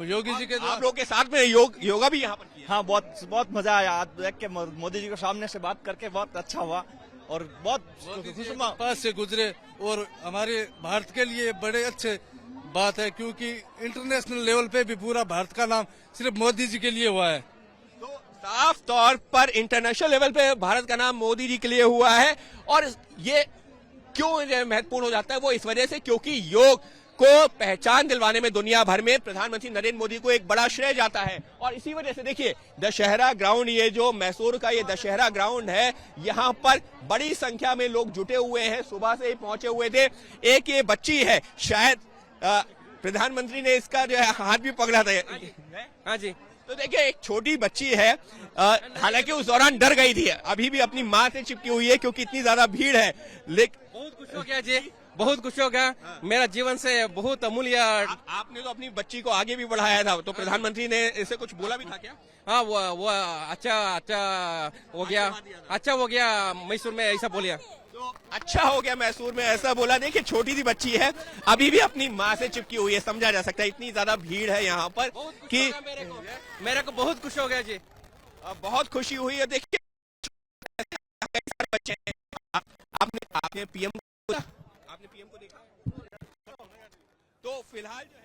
Speaker 6: योगी जी के,
Speaker 3: आप लोग के साथ में योगा भी यहाँ पर किया?
Speaker 7: हाँ, बहुत मजा आया आज देख के, मोदी जी को सामने से बात करके बहुत अच्छा हुआ और बहुत खुशनुमा
Speaker 6: पास से गुजरे। और हमारे भारत के लिए बड़े अच्छे बात है, क्योंकि इंटरनेशनल लेवल पे भी पूरा भारत का नाम सिर्फ मोदी जी के लिए हुआ है।
Speaker 3: तो साफ तौर पर इंटरनेशनल लेवल पे भारत का नाम मोदी जी के लिए हुआ है। और ये क्यों महत्वपूर्ण हो जाता है? वो इस वजह से क्योंकि योग को पहचान दिलवाने में दुनिया भर में प्रधानमंत्री नरेंद्र मोदी को एक बड़ा श्रेय जाता है। और इसी वजह से देखिए दशहरा ग्राउंड, ये जो मैसूर का ये दशहरा ग्राउंड है, यहाँ पर बड़ी संख्या में लोग जुटे हुए हैं, सुबह से ही पहुंचे हुए थे। एक ये बच्ची है, शायद प्रधानमंत्री ने इसका जो है हाथ भी पकड़ा था। हाँ जी, तो देखिए एक छोटी बच्ची है, हालांकि उस दौरान डर गई थी, अभी भी अपनी माँ से चिपकी हुई है क्योंकि इतनी ज्यादा भीड़ है। लेकिन
Speaker 5: बहुत खुश हो गया जी, बहुत खुश हो गया। मेरा जीवन से बहुत अमूल्य।
Speaker 3: आपने तो अपनी बच्ची को आगे भी बढ़ाया था, तो प्रधानमंत्री ने इसे कुछ बोला भी था क्या?
Speaker 5: हाँ, वो अच्छा हो गया, अच्छा हो गया मैसूर में, ऐसा बोलिया।
Speaker 3: तो अच्छा हो गया मैसूर में, ऐसा बोला। देखिए छोटी सी बच्ची है, अभी भी अपनी माँ से चिपकी हुई है, समझा जा सकता है। इतनी ज्यादा भीड़ है यहाँ पर कि
Speaker 5: मेरे को बहुत खुश हो गया जी,
Speaker 3: बहुत खुशी हुई है। देखिए कई सारे बच्चे हैं, आपने पीएम को देखा? तो फिलहाल जो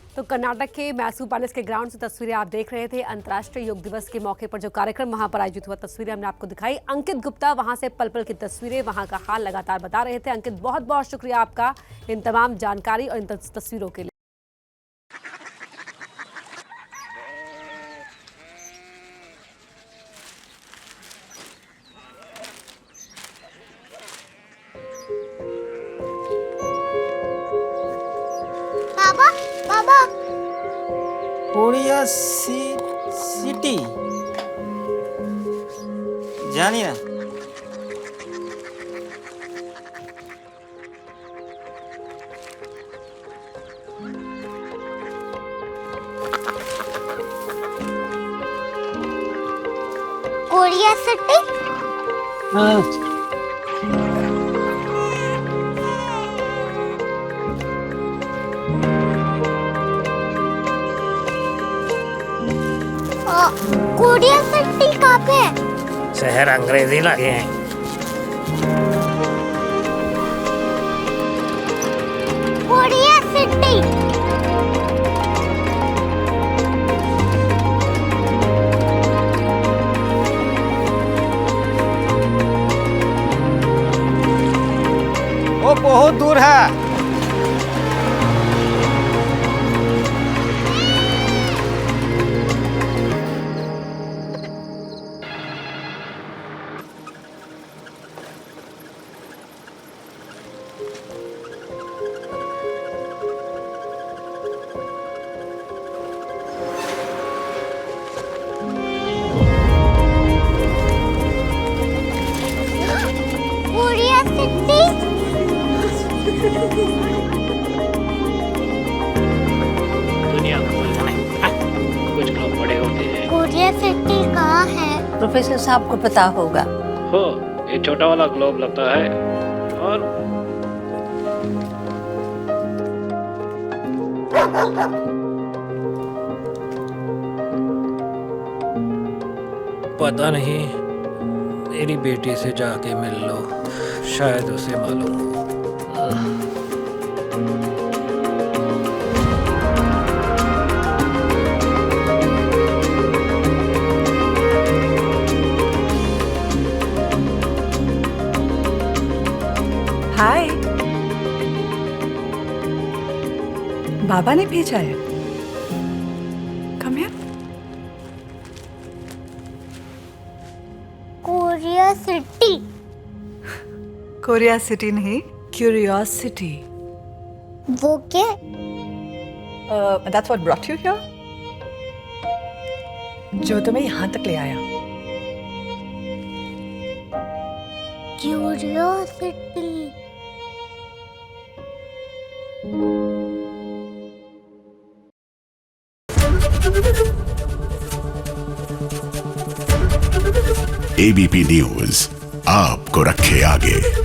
Speaker 3: है
Speaker 1: तो कर्नाटक के मैसूर पैलेस के ग्राउंड से तस्वीरें आप देख रहे थे। अंतर्राष्ट्रीय योग दिवस के मौके पर जो कार्यक्रम वहां पर आयोजित हुआ, तस्वीरें हमने आपको दिखाई। अंकित गुप्ता वहां से पल पल की तस्वीरें, वहां का हाल लगातार बता रहे थे। अंकित, बहुत बहुत शुक्रिया आपका इन तमाम जानकारी और इन तस्वीरों के लिए।
Speaker 8: बाबा बाबा
Speaker 9: कोरिया सिटी जानिए ना।
Speaker 8: कोरिया सिटी कोरिया सिटी कहाँ पे है?
Speaker 9: शहर अंग्रेजी लगे हैं।
Speaker 8: कोरिया सिटी
Speaker 9: वो बहुत दूर है।
Speaker 8: कोरिया सिटी
Speaker 5: दुनिया कुछ लोग बड़े होते हैं।
Speaker 8: कोरिया सिटी कहाँ है?
Speaker 10: प्रोफेसर साहब को पता होगा।
Speaker 5: हो, ये छोटा वाला ग्लोब लगता है और
Speaker 11: पता नहीं, मेरी बेटी से जाके मिल लो, शायद उसे मालूम हो।
Speaker 10: हाय, बाबा ने भेजा है। Come here.
Speaker 8: Korea city
Speaker 10: Korea city नहीं, क्यूरियोसिटी।
Speaker 8: वो क्या?
Speaker 10: That's what brought you here? जो तुम्हें यहाँ तक ले आया।
Speaker 8: क्यूरियोसिटी
Speaker 12: एबीपी न्यूज आपको रखे आगे।